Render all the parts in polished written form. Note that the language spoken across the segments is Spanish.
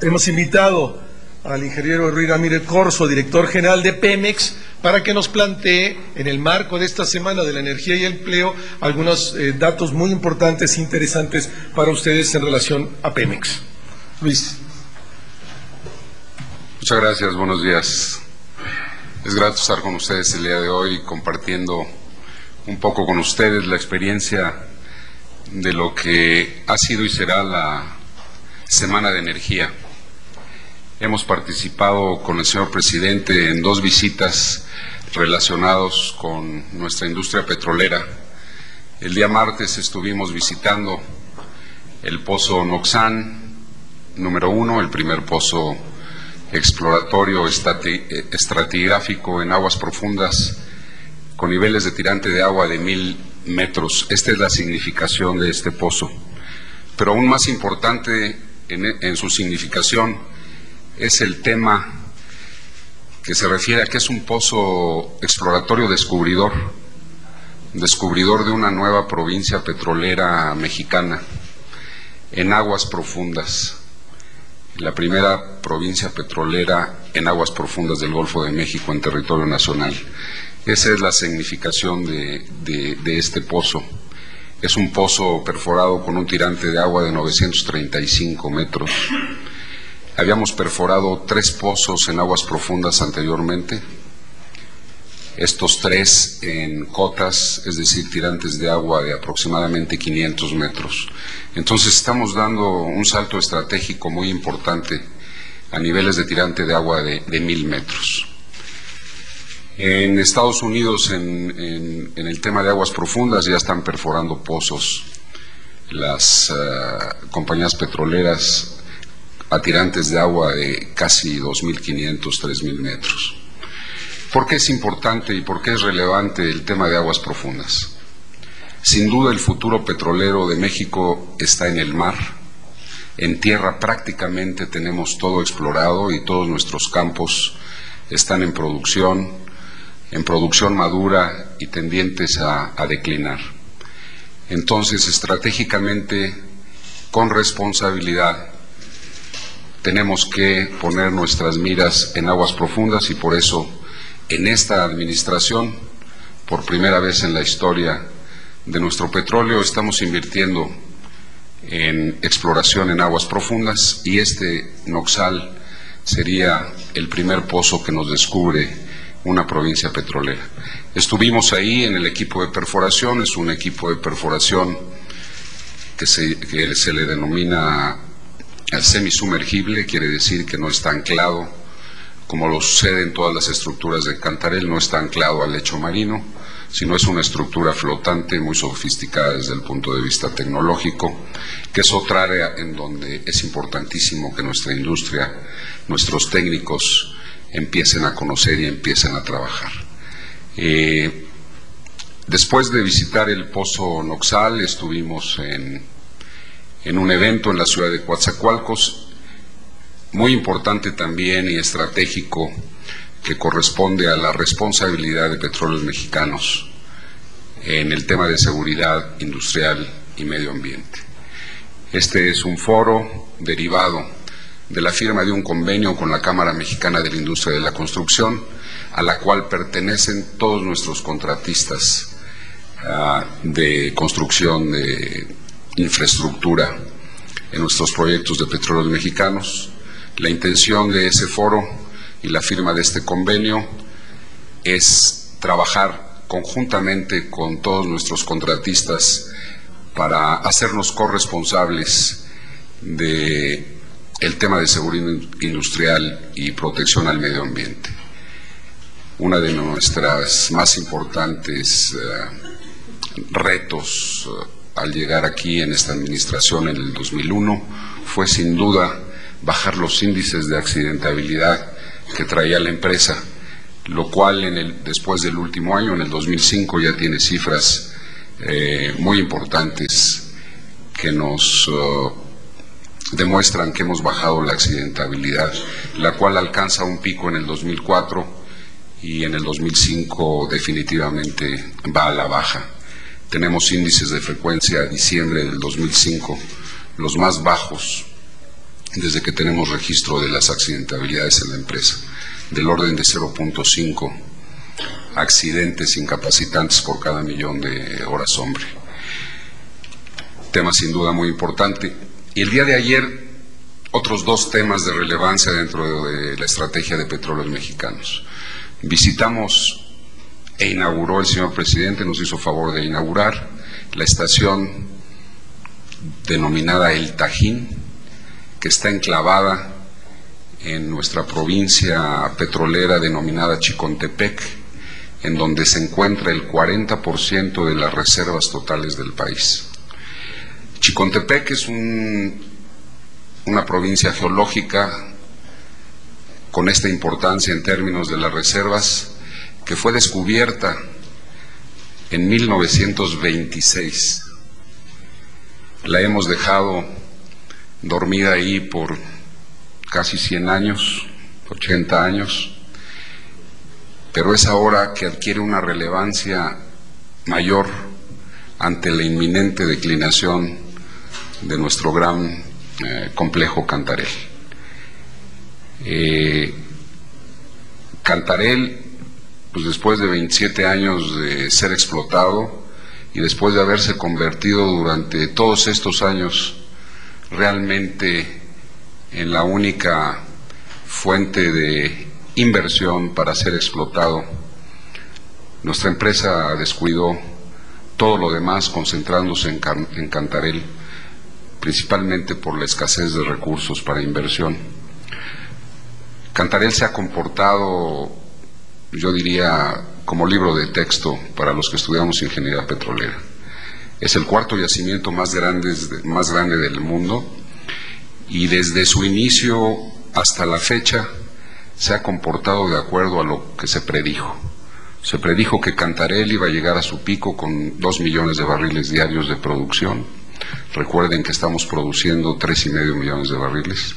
Hemos invitado al ingeniero Ruy Ramírez Corzo, director general de Pemex, para que nos plantee, en el marco de esta Semana de la Energía y el Empleo, algunos datos muy importantes e interesantes para ustedes en relación a Pemex. Luis. Muchas gracias, buenos días. Es grato estar con ustedes el día de hoy compartiendo un poco con ustedes la experiencia de lo que ha sido y será la Semana de Energía. Hemos participado con el señor presidente en 2 visitas relacionadas con nuestra industria petrolera. El día martes estuvimos visitando el pozo Noxán número 1, el primer pozo exploratorio estratigráfico en aguas profundas con niveles de tirante de agua de 1000 metros. Esta es la significación de este pozo. Pero aún más importante en su significación es el tema que se refiere a que es un pozo exploratorio descubridor de una nueva provincia petrolera mexicana en aguas profundas, la primera provincia petrolera en aguas profundas del Golfo de México en territorio nacional. Esa es la significación de este pozo. Es un pozo perforado con un tirante de agua de 935 metros. Habíamos perforado 3 pozos en aguas profundas anteriormente, estos 3 en cotas, es decir, tirantes de agua de aproximadamente 500 metros. Entonces estamos dando un salto estratégico muy importante a niveles de tirante de agua de 1000 metros. En Estados Unidos, en el tema de aguas profundas, ya están perforando pozos las compañías petroleras a tirantes de agua de casi 2.500, 3.000 metros. ¿Por qué es importante y por qué es relevante el tema de aguas profundas? Sin duda el futuro petrolero de México está en el mar. En tierra prácticamente tenemos todo explorado y todos nuestros campos están en producción madura y tendientes a declinar. Entonces, estratégicamente, con responsabilidad, tenemos que poner nuestras miras en aguas profundas y por eso en esta administración, por primera vez en la historia de nuestro petróleo, estamos invirtiendo en exploración en aguas profundas y este Noxal sería el primer pozo que nos descubre una provincia petrolera. Estuvimos ahí en el equipo de perforación, es un equipo de perforación que se le denomina semisumergible, quiere decir que no está anclado, como lo sucede en todas las estructuras de Cantarell, no está anclado al lecho marino, sino es una estructura flotante muy sofisticada desde el punto de vista tecnológico, que es otra área en donde es importantísimo que nuestra industria, nuestros técnicos empiecen a conocer y empiecen a trabajar. Después de visitar el pozo Noxal, estuvimos en un evento en la ciudad de Coatzacoalcos, muy importante también y estratégico, que corresponde a la responsabilidad de Petróleos Mexicanos en el tema de seguridad industrial y medio ambiente. Este es un foro derivado de la firma de un convenio con la Cámara Mexicana de la Industria de la Construcción, a la cual pertenecen todos nuestros contratistas de construcción de infraestructura en nuestros proyectos de Petróleos Mexicanos. La intención de ese foro y la firma de este convenio es trabajar conjuntamente con todos nuestros contratistas para hacernos corresponsables de el tema de seguridad industrial y protección al medio ambiente. Una de nuestras más importantes retos al llegar aquí en esta administración en el 2001 fue sin duda bajar los índices de accidentabilidad que traía la empresa, lo cual después del último año, en el 2005, ya tiene cifras muy importantes que nos demuestran que hemos bajado la accidentabilidad, la cual alcanza un pico en el 2004 y en el 2005 definitivamente va a la baja. Tenemos índices de frecuencia a diciembre del 2005 los más bajos desde que tenemos registro de las accidentabilidades en la empresa, del orden de 0.5 accidentes incapacitantes por cada millón de horas hombre. Tema sin duda muy importante. Y el día de ayer, otros dos temas de relevancia dentro de la estrategia de Petróleos Mexicanos. Visitamos e inauguró el señor presidente, nos hizo favor de inaugurar la estación denominada El Tajín, que está enclavada en nuestra provincia petrolera denominada Chicontepec, en donde se encuentra el 40% de las reservas totales del país. Chicontepec es una provincia geológica con esta importancia en términos de las reservas, que fue descubierta en 1926. La hemos dejado dormida ahí por casi 100 años, 80 años, pero es ahora que adquiere una relevancia mayor ante la inminente declinación de nuestro gran complejo Cantarell. Cantarell, pues después de 27 años de ser explotado y después de haberse convertido durante todos estos años realmente en la única fuente de inversión para ser explotado, nuestra empresa descuidó todo lo demás, concentrándose en Cantarell, principalmente por la escasez de recursos para inversión. Cantarell se ha comportado, yo diría, como libro de texto para los que estudiamos ingeniería petrolera. Es el cuarto yacimiento más grande del mundo, y desde su inicio hasta la fecha se ha comportado de acuerdo a lo que se predijo. Se predijo que Cantarell iba a llegar a su pico con 2 millones de barriles diarios de producción. Recuerden que estamos produciendo 3,5 millones de barriles.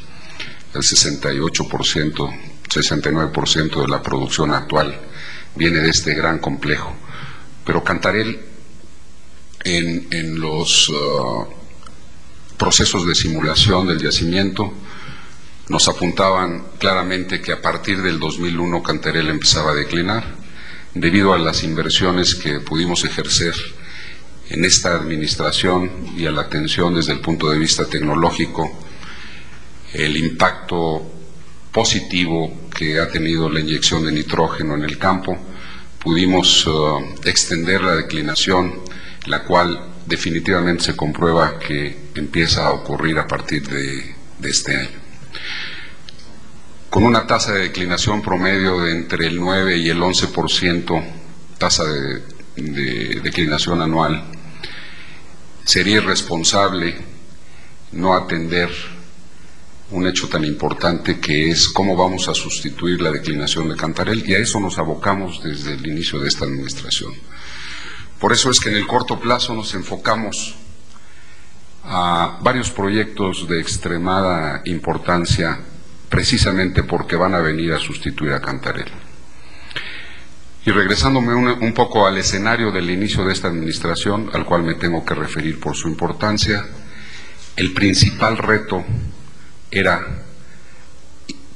El 68%, 69% de la producción actual viene de este gran complejo. Pero Cantarell, en los procesos de simulación del yacimiento, nos apuntaban claramente que a partir del 2001 Cantarell empezaba a declinar, debido a las inversiones que pudimos ejercer en esta administración y a la atención desde el punto de vista tecnológico, el impacto positivo que ha tenido la inyección de nitrógeno en el campo. Pudimos extender la declinación, la cual definitivamente se comprueba que empieza a ocurrir a partir de este año. Con una tasa de declinación promedio de entre el 9 y el 11%, tasa de declinación anual, sería irresponsable no atender un hecho tan importante, que es cómo vamos a sustituir la declinación de Cantarell, y a eso nos abocamos desde el inicio de esta administración. Por eso es que en el corto plazo nos enfocamos a varios proyectos de extremada importancia, precisamente porque van a venir a sustituir a Cantarell. Y regresándome un poco al escenario del inicio de esta administración, al cual me tengo que referir por su importancia, el principal reto era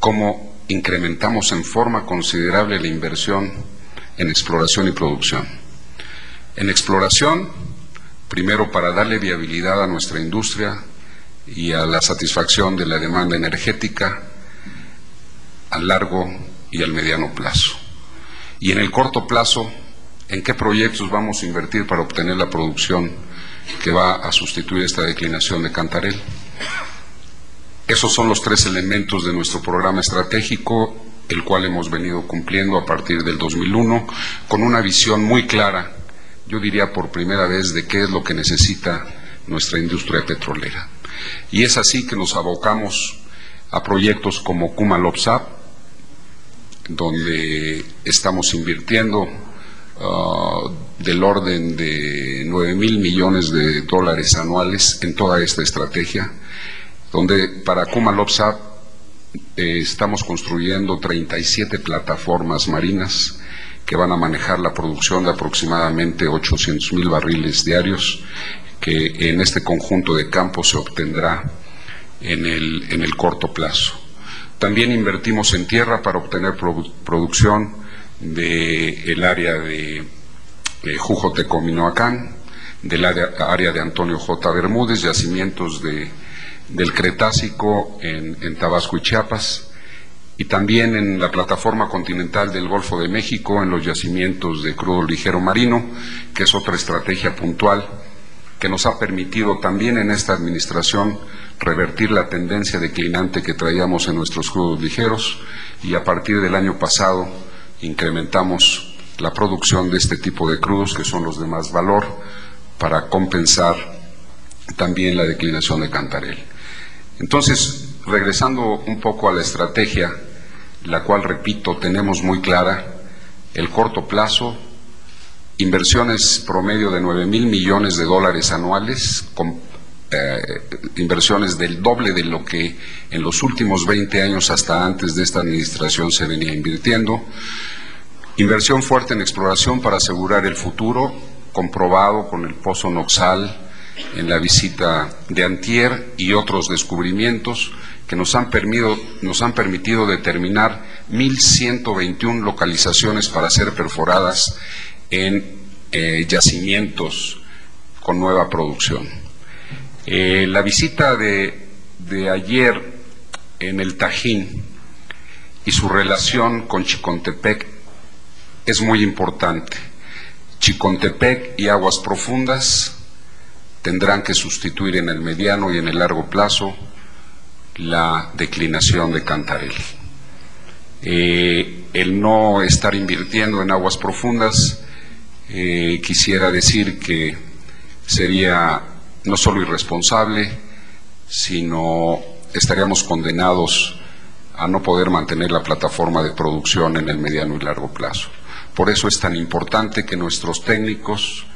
cómo incrementamos en forma considerable la inversión en exploración y producción. En exploración, primero para darle viabilidad a nuestra industria y a la satisfacción de la demanda energética a largo y al mediano plazo. Y en el corto plazo, ¿en qué proyectos vamos a invertir para obtener la producción que va a sustituir esta declinación de Cantarell? Esos son los tres elementos de nuestro programa estratégico, el cual hemos venido cumpliendo a partir del 2001, con una visión muy clara, yo diría por primera vez, de qué es lo que necesita nuestra industria petrolera. Y es así que nos abocamos a proyectos como Kumalop-Sap, donde estamos invirtiendo del orden de 9,000 millones de dólares anuales en toda esta estrategia, donde para Kumalop-Sap estamos construyendo 37 plataformas marinas que van a manejar la producción de aproximadamente 800,000 barriles diarios, que en este conjunto de campos se obtendrá en el corto plazo. También invertimos en tierra para obtener producción del área de Jujoteco-Minoacán, del área de Antonio J. Bermúdez, yacimientos del Cretácico en Tabasco y Chiapas, y también en la plataforma continental del Golfo de México, en los yacimientos de crudo ligero marino, que es otra estrategia puntual que nos ha permitido también en esta administración revertir la tendencia declinante que traíamos en nuestros crudos ligeros, y a partir del año pasado incrementamos la producción de este tipo de crudos, que son los de más valor, para compensar también la declinación de Cantarell. Entonces, regresando un poco a la estrategia, la cual, repito, tenemos muy clara: el corto plazo, inversiones promedio de 9,000 millones de dólares anuales, con inversiones del doble de lo que en los últimos 20 años hasta antes de esta administración se venía invirtiendo. Inversión fuerte en exploración para asegurar el futuro, comprobado con el pozo Noxal en la visita de antier y otros descubrimientos que nos han permitido determinar 1,121 localizaciones para ser perforadas en yacimientos con nueva producción. La visita de ayer en el Tajín y su relación con Chicontepec es muy importante. Chicontepec y aguas profundas tendrán que sustituir en el mediano y en el largo plazo la declinación de Cantarell. El no estar invirtiendo en aguas profundas, quisiera decir que sería no solo irresponsable, sino estaríamos condenados a no poder mantener la plataforma de producción en el mediano y largo plazo. Por eso es tan importante que nuestros técnicos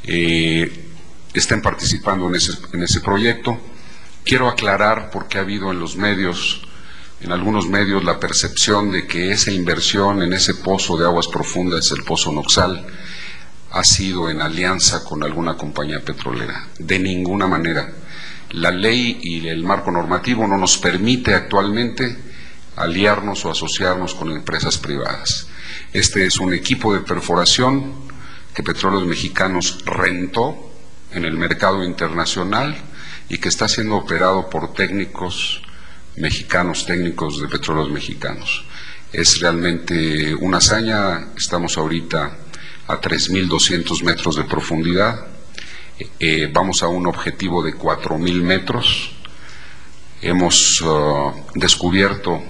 estén participando en ese proyecto. Quiero aclarar, porque ha habido en los medios, en algunos medios, la percepción de que esa inversión en ese pozo de aguas profundas, el pozo Noxal, ha sido en alianza con alguna compañía petrolera. De ninguna manera. La ley y el marco normativo no nos permite actualmente aliarnos o asociarnos con empresas privadas. Este es un equipo de perforación que Petróleos Mexicanos rentó en el mercado internacional y que está siendo operado por técnicos mexicanos, técnicos de Petróleos Mexicanos. Es realmente una hazaña. Estamos ahorita a 3,200 metros de profundidad. Vamos a un objetivo de 4,000 metros. Hemos descubierto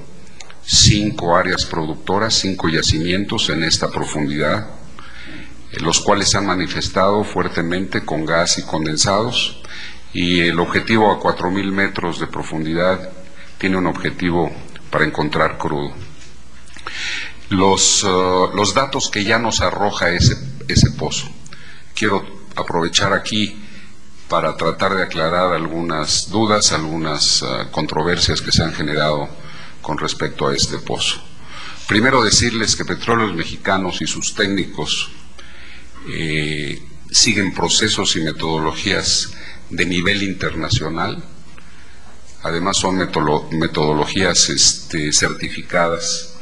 5 áreas productoras, 5 yacimientos en esta profundidad, los cuales se han manifestado fuertemente con gas y condensados, y el objetivo a 4,000 metros de profundidad tiene un objetivo para encontrar crudo. Los datos que ya nos arroja ese pozo, quiero aprovechar aquí para tratar de aclarar algunas dudas, algunas controversias que se han generado con respecto a este pozo. Primero, decirles que Petróleos Mexicanos y sus técnicos siguen procesos y metodologías de nivel internacional. Además, son metodologías certificadas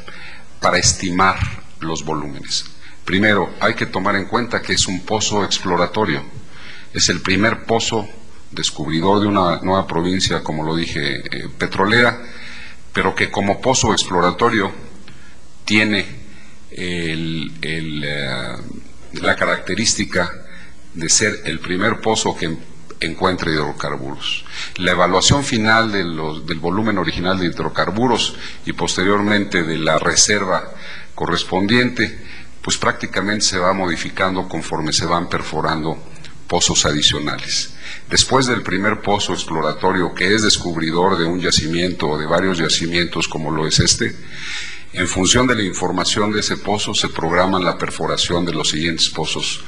para estimar los volúmenes. Primero, hay que tomar en cuenta que es un pozo exploratorio. Es el primer pozo descubridor de una nueva provincia, como lo dije, petrolera, pero que como pozo exploratorio tiene la característica de ser el primer pozo que encuentre hidrocarburos. La evaluación final del volumen original de hidrocarburos y posteriormente de la reserva correspondiente, pues prácticamente se va modificando conforme se van perforando pozos adicionales. Después del primer pozo exploratorio, que es descubridor de un yacimiento o de varios yacimientos como lo es este, en función de la información de ese pozo se programa la perforación de los siguientes pozos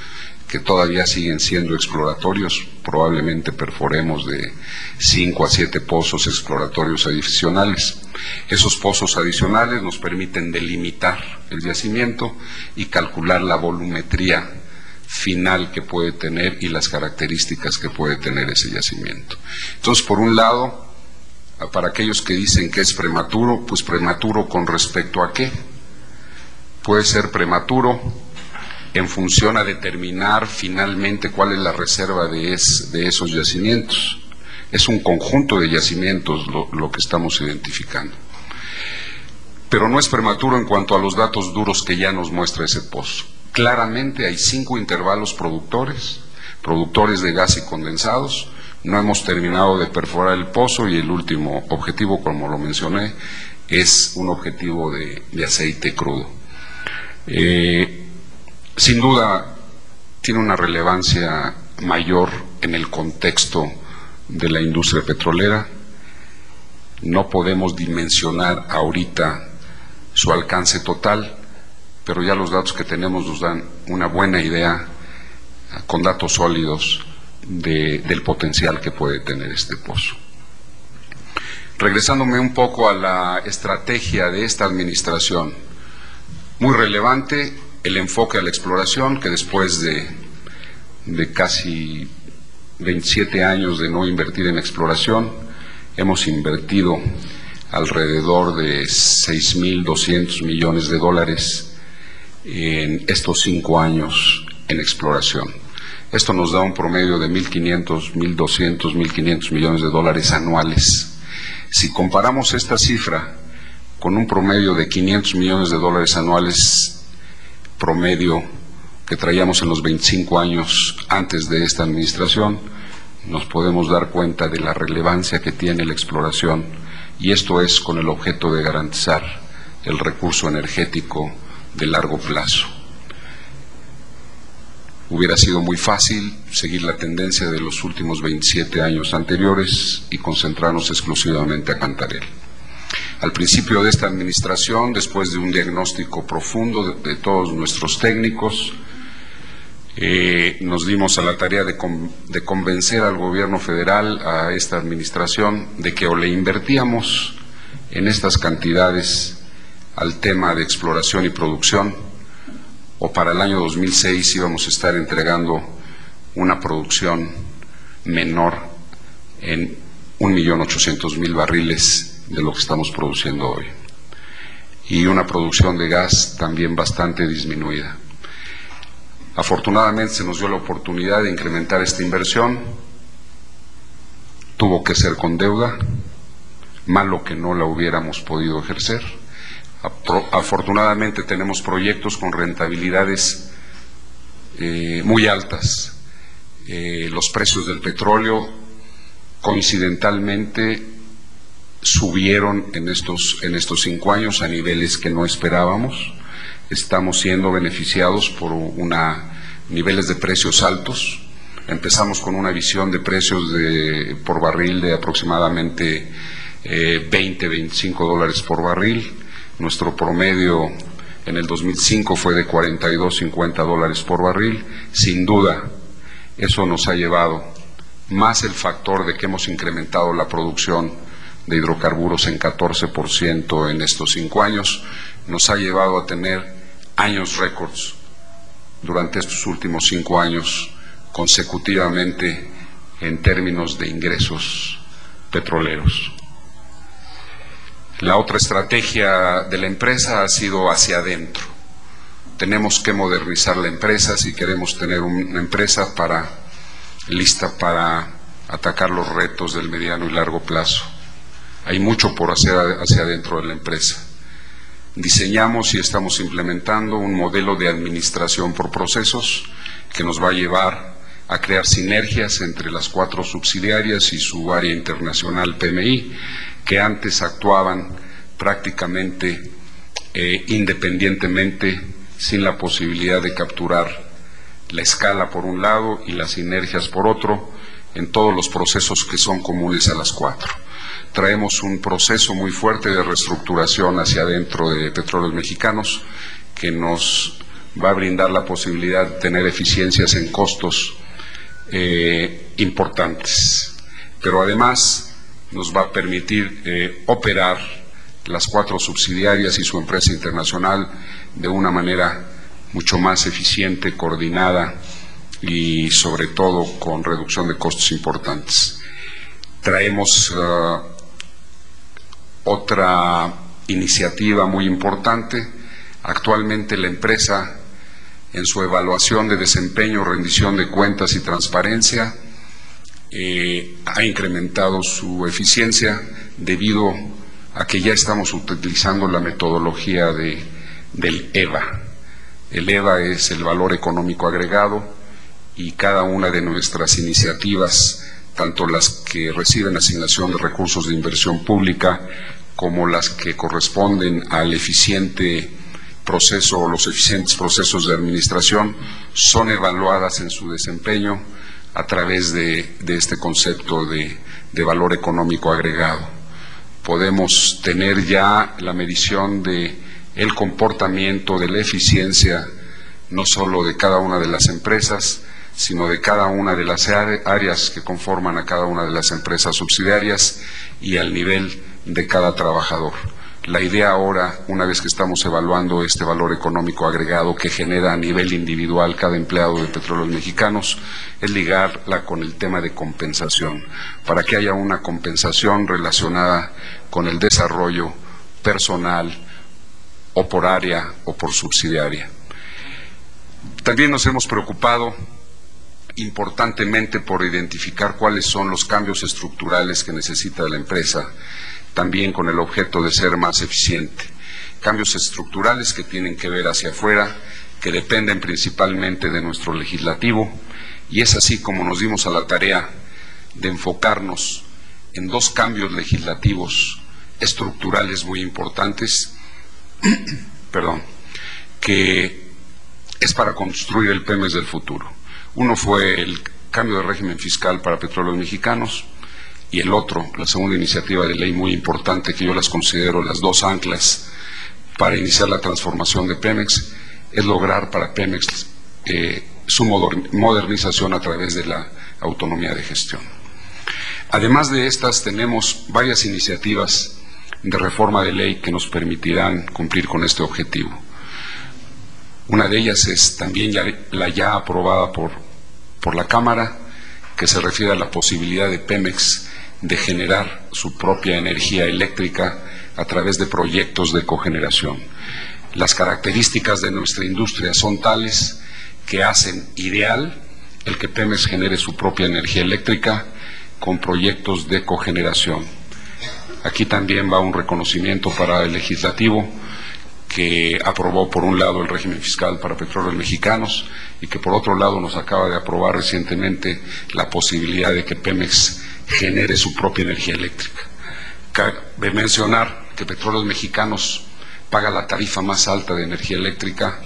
que todavía siguen siendo exploratorios. Probablemente perforemos de 5 a 7 pozos exploratorios adicionales. Esos pozos adicionales nos permiten delimitar el yacimiento y calcular la volumetría final que puede tener y las características que puede tener ese yacimiento. Entonces, por un lado, Para aquellos que dicen que es prematuro, pues prematuro ¿con respecto a qué? Puede ser prematuro en función a determinar finalmente cuál es la reserva de esos yacimientos. Es un conjunto de yacimientos lo que estamos identificando. Pero no es prematuro en cuanto a los datos duros que ya nos muestra ese pozo. Claramente hay 5 intervalos productores de gas y condensados. No hemos terminado de perforar el pozo y el último objetivo, como lo mencioné, es un objetivo de aceite crudo. Sin duda tiene una relevancia mayor en el contexto de la industria petrolera. No podemos dimensionar ahorita su alcance total, pero ya los datos que tenemos nos dan una buena idea, con datos sólidos, del potencial que puede tener este pozo. Regresándome un poco a la estrategia de esta administración, muy relevante el enfoque a la exploración, que después de casi 27 años de no invertir en exploración, hemos invertido alrededor de 6.200 millones de dólares en estos 5 años en exploración. Esto nos da un promedio de 1.500, 1.200, 1.500 millones de dólares anuales. Si comparamos esta cifra con un promedio de 500 millones de dólares anuales promedio que traíamos en los 25 años antes de esta administración, nos podemos dar cuenta de la relevancia que tiene la exploración, y esto es con el objeto de garantizar el recurso energético de largo plazo. Hubiera sido muy fácil seguir la tendencia de los últimos 27 años anteriores y concentrarnos exclusivamente a Cantarell. Al principio de esta administración, después de un diagnóstico profundo de todos nuestros técnicos, nos dimos a la tarea de convencer al gobierno federal, a esta administración, de que o le invertíamos en estas cantidades al tema de exploración y producción, o para el año 2006 íbamos a estar entregando una producción menor en 1.800.000 barriles de lo que estamos produciendo hoy, y una producción de gas también bastante disminuida. Afortunadamente se nos dio la oportunidad de incrementar esta inversión. Tuvo que ser con deuda, malo que no la hubiéramos podido ejercer. Afortunadamente tenemos proyectos con rentabilidades muy altas. Los precios del petróleo coincidentalmente subieron en estos 5 años a niveles que no esperábamos. Estamos siendo beneficiados por niveles de precios altos. Empezamos con una visión de precios por barril de aproximadamente 20, 25 dólares por barril. Nuestro promedio en el 2005 fue de 42, 50 dólares por barril. Sin duda, eso nos ha llevado, más el factor de que hemos incrementado la producción de hidrocarburos en 14% en estos 5 años, nos ha llevado a tener años récords durante estos últimos 5 años consecutivamente en términos de ingresos petroleros. La otra estrategia de la empresa ha sido hacia adentro. Tenemos que modernizar la empresa si queremos tener una empresa lista para atacar los retos del mediano y largo plazo. Hay mucho por hacer hacia adentro de la empresa. Diseñamos y estamos implementando un modelo de administración por procesos que nos va a llevar a crear sinergias entre las 4 subsidiarias y su área internacional PMI, que antes actuaban prácticamente independientemente, sin la posibilidad de capturar la escala por un lado y las sinergias por otro, en todos los procesos que son comunes a las 4. Traemos un proceso muy fuerte de reestructuración hacia adentro de Petróleos Mexicanos, que nos va a brindar la posibilidad de tener eficiencias en costos importantes, pero además nos va a permitir operar las 4 subsidiarias y su empresa internacional de una manera mucho más eficiente, coordinada y sobre todo con reducción de costos importantes. Traemos Otra iniciativa muy importante, actualmente la empresa, en su evaluación de desempeño, rendición de cuentas y transparencia, ha incrementado su eficiencia debido a que ya estamos utilizando la metodología del EVA. El EVA es el valor económico agregado, y cada una de nuestras iniciativas, tanto las que reciben asignación de recursos de inversión pública como las que corresponden al eficiente proceso o los eficientes procesos de administración, son evaluadas en su desempeño a través de este concepto de valor económico agregado. Podemos tener ya la medición de el comportamiento, de la eficiencia, no solo de cada una de las empresas, sino de cada una de las áreas que conforman a cada una de las empresas subsidiarias y al nivel de cada trabajador. La idea ahora, una vez que estamos evaluando este valor económico agregado que genera a nivel individual cada empleado de Petróleos Mexicanos, es ligarla con el tema de compensación, para que haya una compensación relacionada con el desarrollo personal o por área o por subsidiaria. También nos hemos preocupado importantemente por identificar cuáles son los cambios estructurales que necesita la empresa, también con el objeto de ser más eficiente. Cambios estructurales que tienen que ver hacia afuera, que dependen principalmente de nuestro legislativo, y es así como nos dimos a la tarea de enfocarnos en dos cambios legislativos estructurales muy importantes, que es para construir el Pemex del futuro. Uno fue el cambio de régimen fiscal para Petróleos Mexicanos, y el otro, la segunda iniciativa de ley muy importante, que yo las considero las dos anclas para iniciar la transformación de Pemex, es lograr para Pemex su modernización a través de la autonomía de gestión. Además de estas, tenemos varias iniciativas de reforma de ley que nos permitirán cumplir con este objetivo. Una de ellas es también la ya aprobada por la Cámara, que se refiere a la posibilidad de Pemex de generar su propia energía eléctrica a través de proyectos de cogeneración. Las características de nuestra industria son tales que hacen ideal el que Pemex genere su propia energía eléctrica con proyectos de cogeneración. Aquí también va un reconocimiento para el legislativo, que aprobó por un lado el régimen fiscal para Petróleos Mexicanos y que por otro lado nos acaba de aprobar recientemente la posibilidad de que Pemex genere su propia energía eléctrica. Cabe mencionar que Petróleos Mexicanos paga la tarifa más alta de energía eléctrica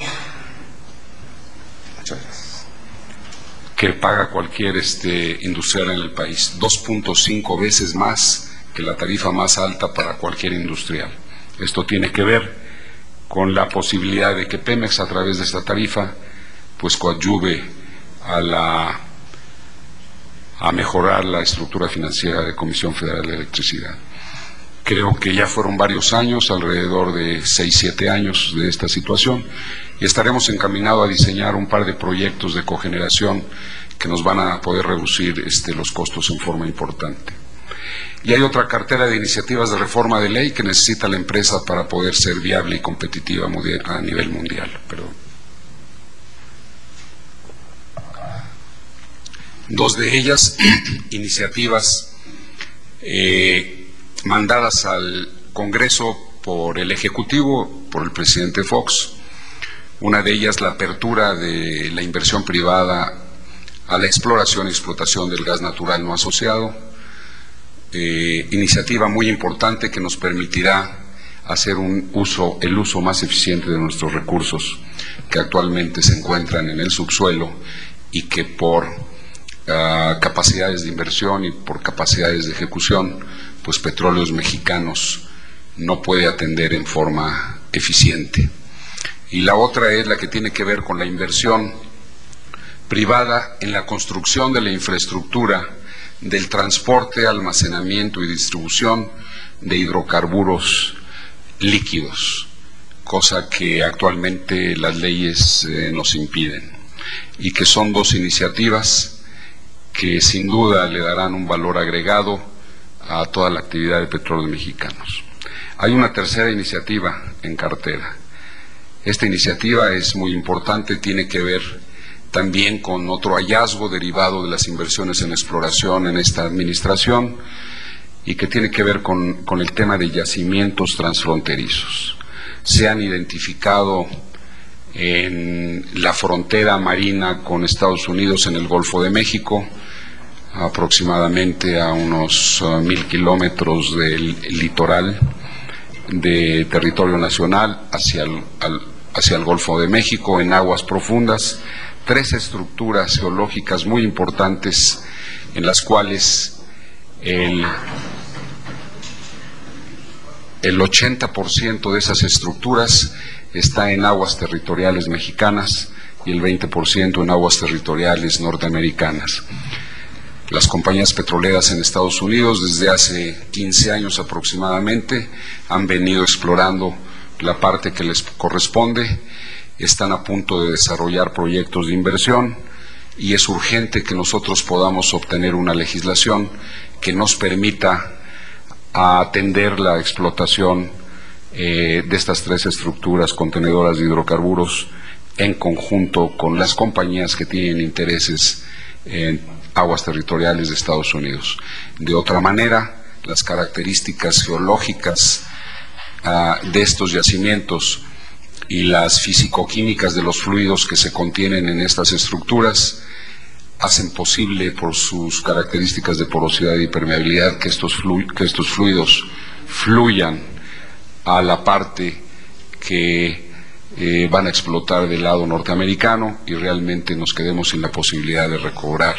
que paga cualquier industrial en el país, 2.5 veces más que la tarifa más alta para cualquier industrial. Esto tiene que ver con la posibilidad de que Pemex, a través de esta tarifa, pues coadyuve a mejorar la estructura financiera de Comisión Federal de Electricidad. Creo que ya fueron varios años, alrededor de 6-7 años de esta situación, y estaremos encaminados a diseñar un par de proyectos de cogeneración que nos van a poder reducir los costos en forma importante. Y hay otra cartera de iniciativas de reforma de ley que necesita la empresa para poder ser viable y competitiva a nivel mundial. Dos de ellas, iniciativas mandadas al Congreso por el Ejecutivo, por el presidente Fox. Una de ellas, la apertura de la inversión privada a la exploración y explotación del gas natural no asociado. Iniciativa muy importante que nos permitirá hacer el uso más eficiente de nuestros recursos que actualmente se encuentran en el subsuelo y que por capacidades de inversión y por capacidades de ejecución, pues Petróleos Mexicanos no puede atender en forma eficiente. Y la otra es la que tiene que ver con la inversión privada en la construcción de la infraestructura del transporte, almacenamiento y distribución de hidrocarburos líquidos, cosa que actualmente las leyes nos impiden, y que son dos iniciativas que sin duda le darán un valor agregado a toda la actividad de Petróleos Mexicanos. Hay una tercera iniciativa en cartera. Esta iniciativa es muy importante, tiene que ver también con otro hallazgo derivado de las inversiones en exploración en esta administración y que tiene que ver con el tema de yacimientos transfronterizos. Se han identificado en la frontera marina con Estados Unidos en el Golfo de México, aproximadamente a unos 1,000 kilómetros del litoral de territorio nacional hacia el Golfo de México, en aguas profundas, 3 estructuras geológicas muy importantes en las cuales el 80% de esas estructuras está en aguas territoriales mexicanas y el 20% en aguas territoriales norteamericanas. Las compañías petroleras en Estados Unidos desde hace 15 años aproximadamente han venido explorando la parte que les corresponde, están a punto de desarrollar proyectos de inversión y es urgente que nosotros podamos obtener una legislación que nos permita atender la explotación de estas 3 estructuras contenedoras de hidrocarburos en conjunto con las compañías que tienen intereses en aguas territoriales de Estados Unidos. De otra manera, las características geológicas de estos yacimientos y las físico-químicas de los fluidos que se contienen en estas estructuras hacen posible, por sus características de porosidad y permeabilidad, que estos fluidos fluyan a la parte que van a explotar del lado norteamericano y realmente nos quedemos sin la posibilidad de recobrar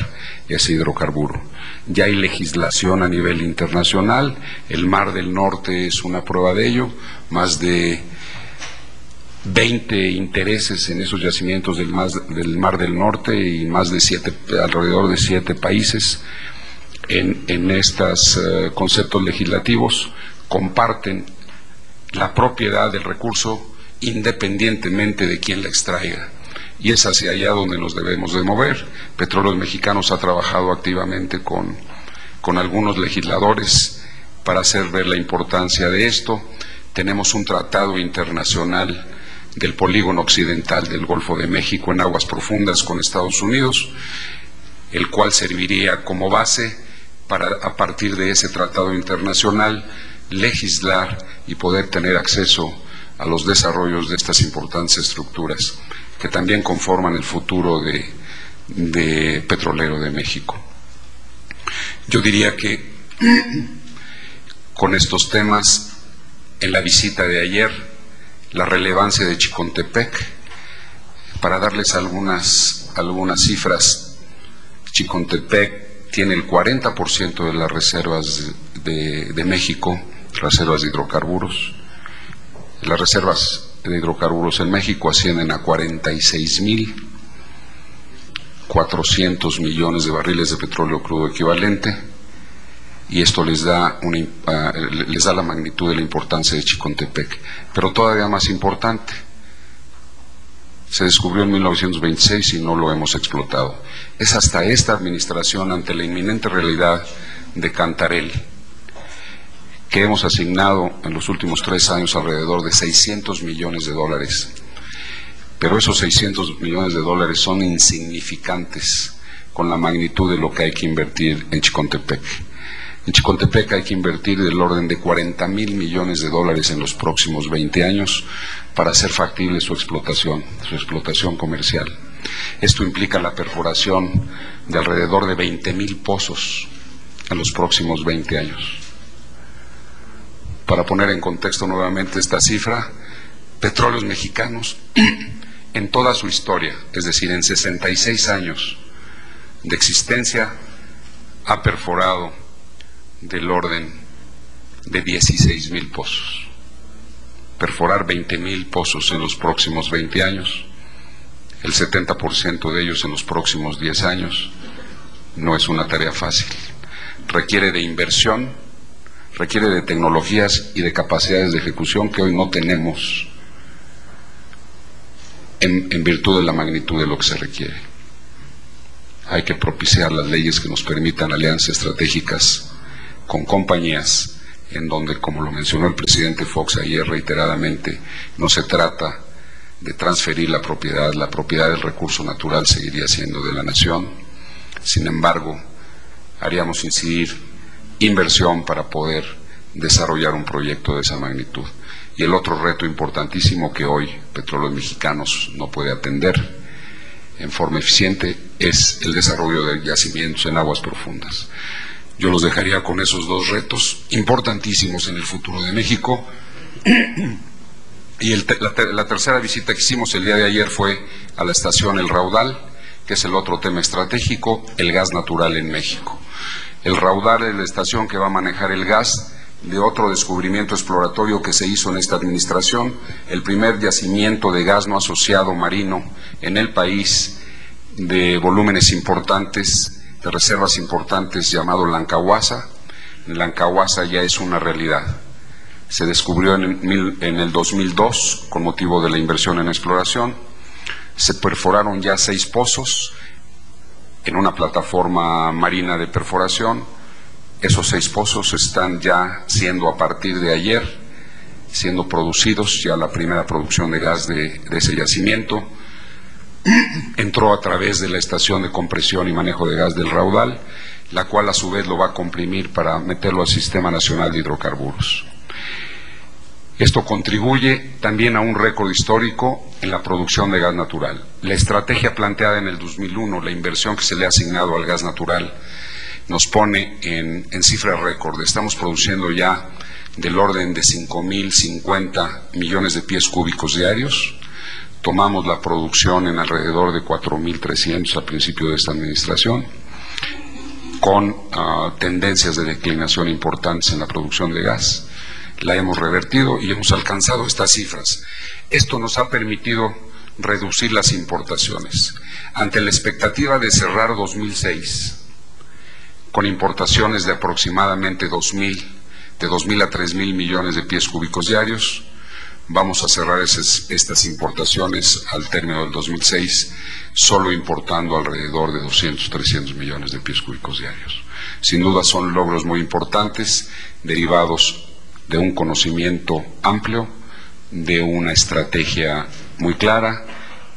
ese hidrocarburo. Ya hay legislación a nivel internacional, el Mar del Norte es una prueba de ello, más de 20 intereses en esos yacimientos del Mar del Norte y más de alrededor de 7 países en estos conceptos legislativos comparten la propiedad del recurso independientemente de quién la extraiga. Y es hacia allá donde nos debemos de mover. Petróleos Mexicanos ha trabajado activamente con algunos legisladores para hacer ver la importancia de esto. Tenemos un tratado internacional del polígono occidental del Golfo de México en aguas profundas con Estados Unidos, el cual serviría como base para, a partir de ese tratado internacional, legislar y poder tener acceso a los desarrollos de estas importantes estructuras que también conforman el futuro de petrolero de México. Yo diría que con estos temas, en la visita de ayer, la relevancia de Chicontepec, para darles algunas cifras, Chicontepec tiene el 40% de las reservas de México, reservas de hidrocarburos. Las reservas de hidrocarburos en México ascienden a 46.400 millones de barriles de petróleo crudo equivalente, y esto les da la magnitud de la importancia de Chicontepec. Pero todavía más importante, se descubrió en 1926 y no lo hemos explotado. Es hasta esta administración, ante la inminente realidad de Cantarell, que hemos asignado en los últimos 3 años alrededor de $600 millones. Pero esos $600 millones son insignificantes con la magnitud de lo que hay que invertir en Chicontepec. En Chicontepec hay que invertir del orden de $40,000 millones en los próximos 20 años para hacer factible su explotación comercial. Esto implica la perforación de alrededor de 20,000 pozos en los próximos 20 años. Para poner en contexto nuevamente esta cifra, Petróleos Mexicanos, en toda su historia, es decir, en 66 años de existencia, ha perforado del orden de 16,000 pozos. Perforar 20,000 pozos en los próximos 20 años, el 70% de ellos en los próximos 10 años, no es una tarea fácil. Requiere de inversión, requiere de tecnologías y de capacidades de ejecución que hoy no tenemos en virtud de la magnitud de lo que se requiere. Hay que propiciar las leyes que nos permitan alianzas estratégicas con compañías en donde, como lo mencionó el presidente Fox ayer reiteradamente, no se trata de transferir la propiedad del recurso natural seguiría siendo de la nación. Sin embargo, haríamos incidir inversión para poder desarrollar un proyecto de esa magnitud. Y el otro reto importantísimo que hoy Petróleos Mexicanos no puede atender en forma eficiente es el desarrollo de yacimientos en aguas profundas. Yo los dejaría con esos dos retos importantísimos en el futuro de México. Y la tercera visita que hicimos el día de ayer fue a la estación El Raudal, que es el otro tema estratégico, el gas natural en México. El Raudal es la estación que va a manejar el gas de otro descubrimiento exploratorio que se hizo en esta administración, el primer yacimiento de gas no asociado marino en el país, de volúmenes importantes, de reservas importantes, llamado Lancahuasa. Lancahuasa ya es una realidad. Se descubrió en el 2002 con motivo de la inversión en exploración. Se perforaron ya 6 pozos en una plataforma marina de perforación. Esos 6 pozos están ya siendo, a partir de ayer, siendo producidos, ya la primera producción de gas de ese yacimiento. Entró a través de la estación de compresión y manejo de gas del Raudal, la cual a su vez lo va a comprimir para meterlo al Sistema Nacional de Hidrocarburos. Esto contribuye también a un récord histórico en la producción de gas natural. La estrategia planteada en el 2001, la inversión que se le ha asignado al gas natural, nos pone en cifra récord. Estamos produciendo ya del orden de 5.050 millones de pies cúbicos diarios. Tomamos la producción en alrededor de 4.300 al principio de esta administración, con tendencias de declinación importantes en la producción de gas. La hemos revertido y hemos alcanzado estas cifras. Esto nos ha permitido reducir las importaciones. Ante la expectativa de cerrar 2006 con importaciones de aproximadamente de 2.000 a 3.000 millones de pies cúbicos diarios, vamos a cerrar estas importaciones al término del 2006 solo importando alrededor de 200, 300 millones de pies cúbicos diarios. Sin duda son logros muy importantes derivados de un conocimiento amplio, de una estrategia muy clara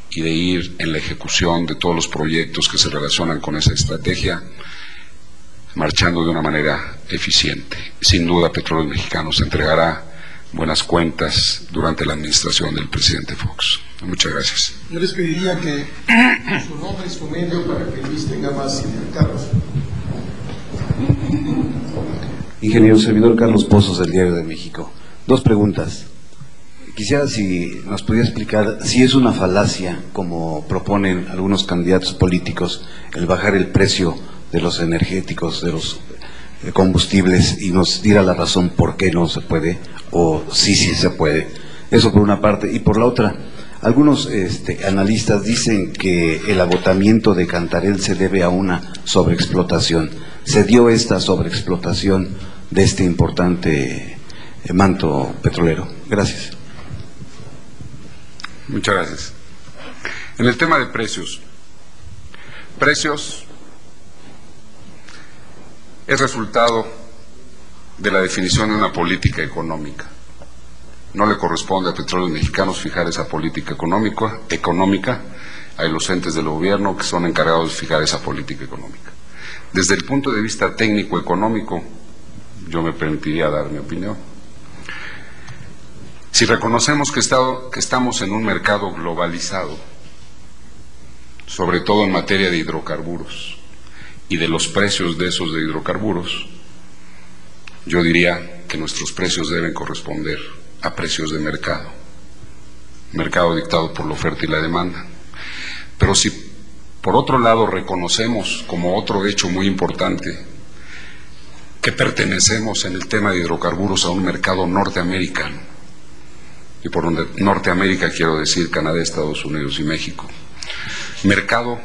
y de ir en la ejecución de todos los proyectos que se relacionan con esa estrategia, marchando de una manera eficiente. Sin duda, Petróleos Mexicanos entregará buenas cuentas durante la administración del presidente Fox. Muchas gracias. Yo les pediría que su nombre y su medio para que Luis tenga más Carlos. Ingeniero servidor Carlos Pozos, del Diario de México. 2 preguntas. Quisiera si nos pudiera explicar si es una falacia, como proponen algunos candidatos políticos, el bajar el precio de los energéticos, de los combustibles, y nos diera la razón por qué no se puede, o sí se puede. Eso por una parte. Y por la otra, algunos analistas dicen que el agotamiento de Cantarell se debe a una sobreexplotación. ¿Se dio esta sobreexplotación de este importante manto petrolero? Gracias. Muchas gracias. En el tema de precios es resultado de la definición de una política económica. No le corresponde a Petróleos Mexicanos fijar esa política económica. Hay los entes del gobierno que son encargados de fijar esa política económica. Desde el punto de vista técnico-económico, yo me permitiría dar mi opinión. Si reconocemos que estamos en un mercado globalizado, sobre todo en materia de hidrocarburos y de los precios de esos de hidrocarburos, yo diría que nuestros precios deben corresponder a precios de mercado dictado por la oferta y la demanda. Pero si por otro lado reconocemos como otro hecho muy importante que pertenecemos en el tema de hidrocarburos a un mercado norteamericano, y por Norteamérica quiero decir Canadá, Estados Unidos y México, mercado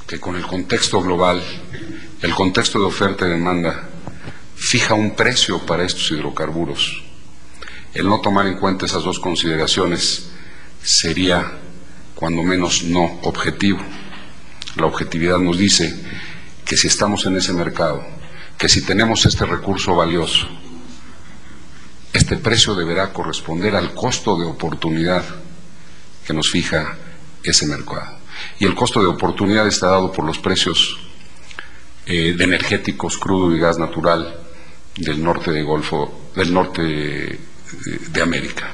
que con el contexto global, el contexto de oferta y demanda, fija un precio para estos hidrocarburos. El no tomar en cuenta esas dos consideraciones sería, cuando menos, no objetivo. La objetividad nos dice que si estamos en ese mercado, que si tenemos este recurso valioso, este precio deberá corresponder al costo de oportunidad que nos fija ese mercado. Y el costo de oportunidad está dado por los precios de energéticos, crudo y gas natural del norte de América.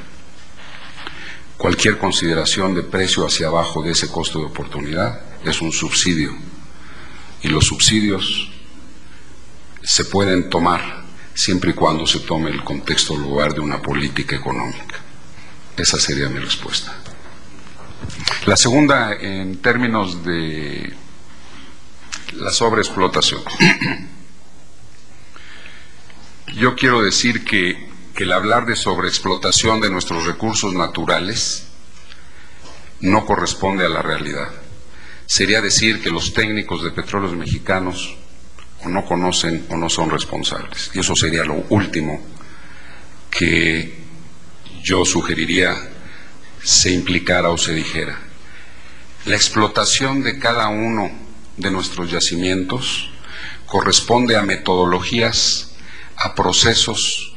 Cualquier consideración de precio hacia abajo de ese costo de oportunidad es un subsidio, y los subsidios se pueden tomar siempre y cuando se tome el contexto o lugar de una política económica. Esa sería mi respuesta. La segunda, en términos de la sobreexplotación. Yo quiero decir que el hablar de sobreexplotación de nuestros recursos naturales no corresponde a la realidad. Sería decir que los técnicos de Petróleos Mexicanos o no conocen o no son responsables. Y eso sería lo último que yo sugeriría se implicara o se dijera. La explotación de cada uno de nuestros yacimientos corresponde a metodologías, a procesos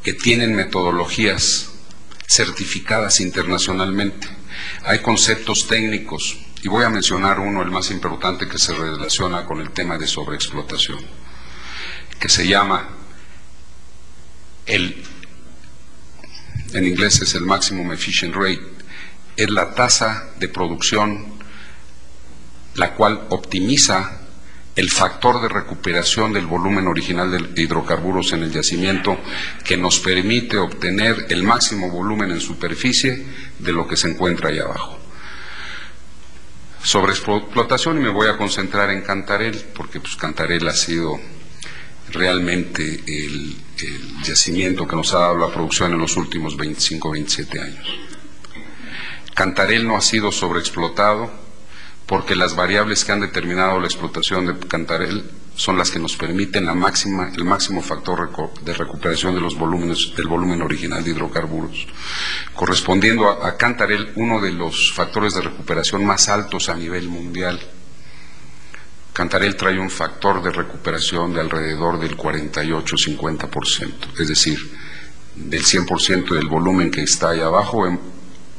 que tienen metodologías certificadas internacionalmente. Hay conceptos técnicos, y voy a mencionar uno, el más importante, que se relaciona con el tema de sobreexplotación, que se llama, en inglés es el Maximum Efficient Rate, es la tasa de producción la cual optimiza el factor de recuperación del volumen original de hidrocarburos en el yacimiento, que nos permite obtener el máximo volumen en superficie de lo que se encuentra ahí abajo. Sobre explotación, y me voy a concentrar en Cantarell, porque pues Cantarell ha sido realmente el yacimiento que nos ha dado la producción en los últimos 25 o 27 años. Cantarell no ha sido sobreexplotado porque las variables que han determinado la explotación de Cantarell son las que nos permiten el máximo factor de recuperación de los volúmenes, del volumen original de hidrocarburos, correspondiendo a Cantarell uno de los factores de recuperación más altos a nivel mundial. Cantarell trae un factor de recuperación de alrededor del 48-50%, es decir, del 100% del volumen que está ahí abajo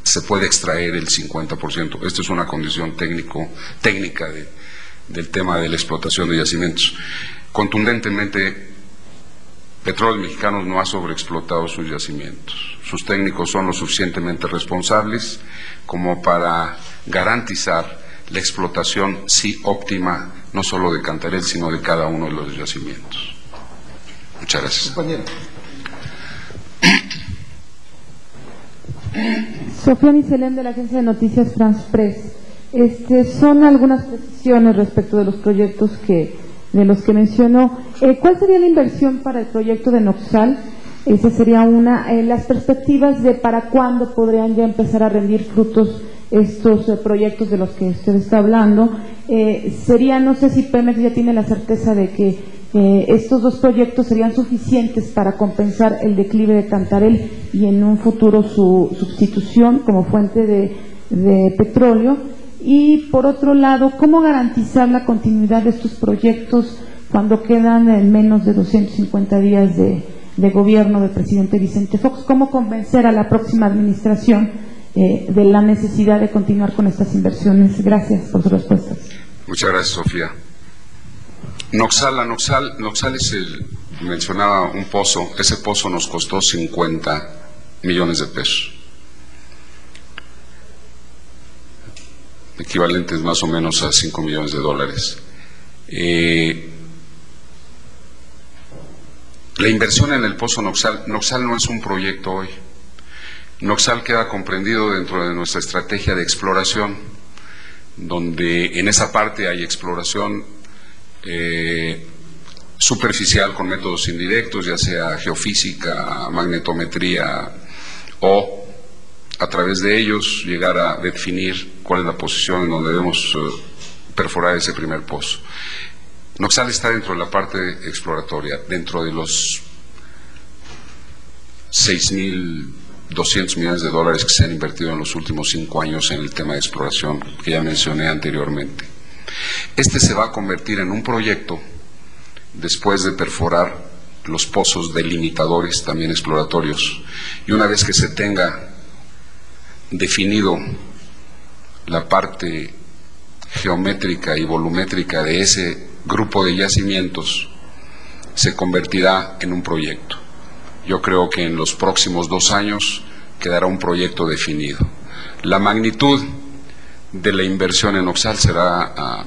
se puede extraer el 50%. Esto es una condición técnica del tema de la explotación de yacimientos. Contundentemente, Petróleos Mexicanos no ha sobreexplotado sus yacimientos. Sus técnicos son lo suficientemente responsables como para garantizar la explotación sí óptima, no solo de Cantarell, sino de cada uno de los yacimientos. Muchas gracias. Compañero. Sofía Michelén, de la agencia de noticias France Press. Son algunas precisiones respecto de los proyectos de los que mencionó. ¿Cuál sería la inversión para el proyecto de Noxal? Esa sería una. Las perspectivas de para cuándo podrían ya empezar a rendir frutos estos proyectos de los que usted está hablando. No sé si Pemex ya tiene la certeza de que estos dos proyectos serían suficientes para compensar el declive de Cantarell y en un futuro su sustitución como fuente de petróleo. Y por otro lado, ¿cómo garantizar la continuidad de estos proyectos cuando quedan en menos de 250 días de gobierno del presidente Vicente Fox? ¿Cómo convencer a la próxima administración de la necesidad de continuar con estas inversiones? Gracias por sus respuestas. Muchas gracias, Sofía. Noxal es mencionaba un pozo. Ese pozo nos costó 50 millones de pesos, equivalentes más o menos a 5 millones de dólares. La inversión en el pozo Noxal no es un proyecto hoy. Noxal queda comprendido dentro de nuestra estrategia de exploración, donde en esa parte hay exploración superficial con métodos indirectos, ya sea geofísica, magnetometría, o a través de ellos llegar a definir cuál es la posición en donde debemos perforar ese primer pozo. Noxal está dentro de la parte exploratoria, dentro de los 6.200 millones de dólares que se han invertido en los últimos 5 años en el tema de exploración que ya mencioné anteriormente. Este se va a convertir en un proyecto después de perforar los pozos delimitadores, también exploratorios, y una vez que se tenga definido la parte geométrica y volumétrica de ese grupo de yacimientos, se convertirá en un proyecto. Yo creo que en los próximos 2 años quedará un proyecto definido. La magnitud de la inversión en Noxal será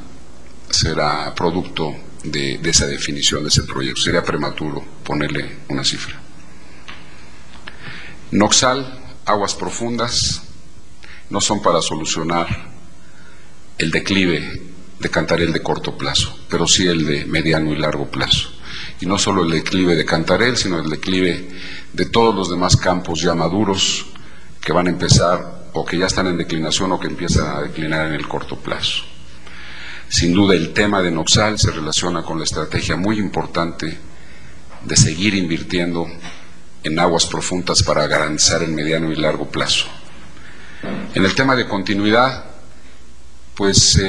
producto de esa definición de ese proyecto. Sería prematuro ponerle una cifra. Noxal, aguas profundas, no son para solucionar el declive de Cantarell de corto plazo, pero sí el de mediano y largo plazo. Y no solo el declive de Cantarell, sino el declive de todos los demás campos ya maduros que van a empezar o que ya están en declinación o que empiezan a declinar en el corto plazo. Sin duda el tema de Noxal se relaciona con la estrategia muy importante de seguir invirtiendo en aguas profundas para garantizar el mediano y largo plazo. En el tema de continuidad, pues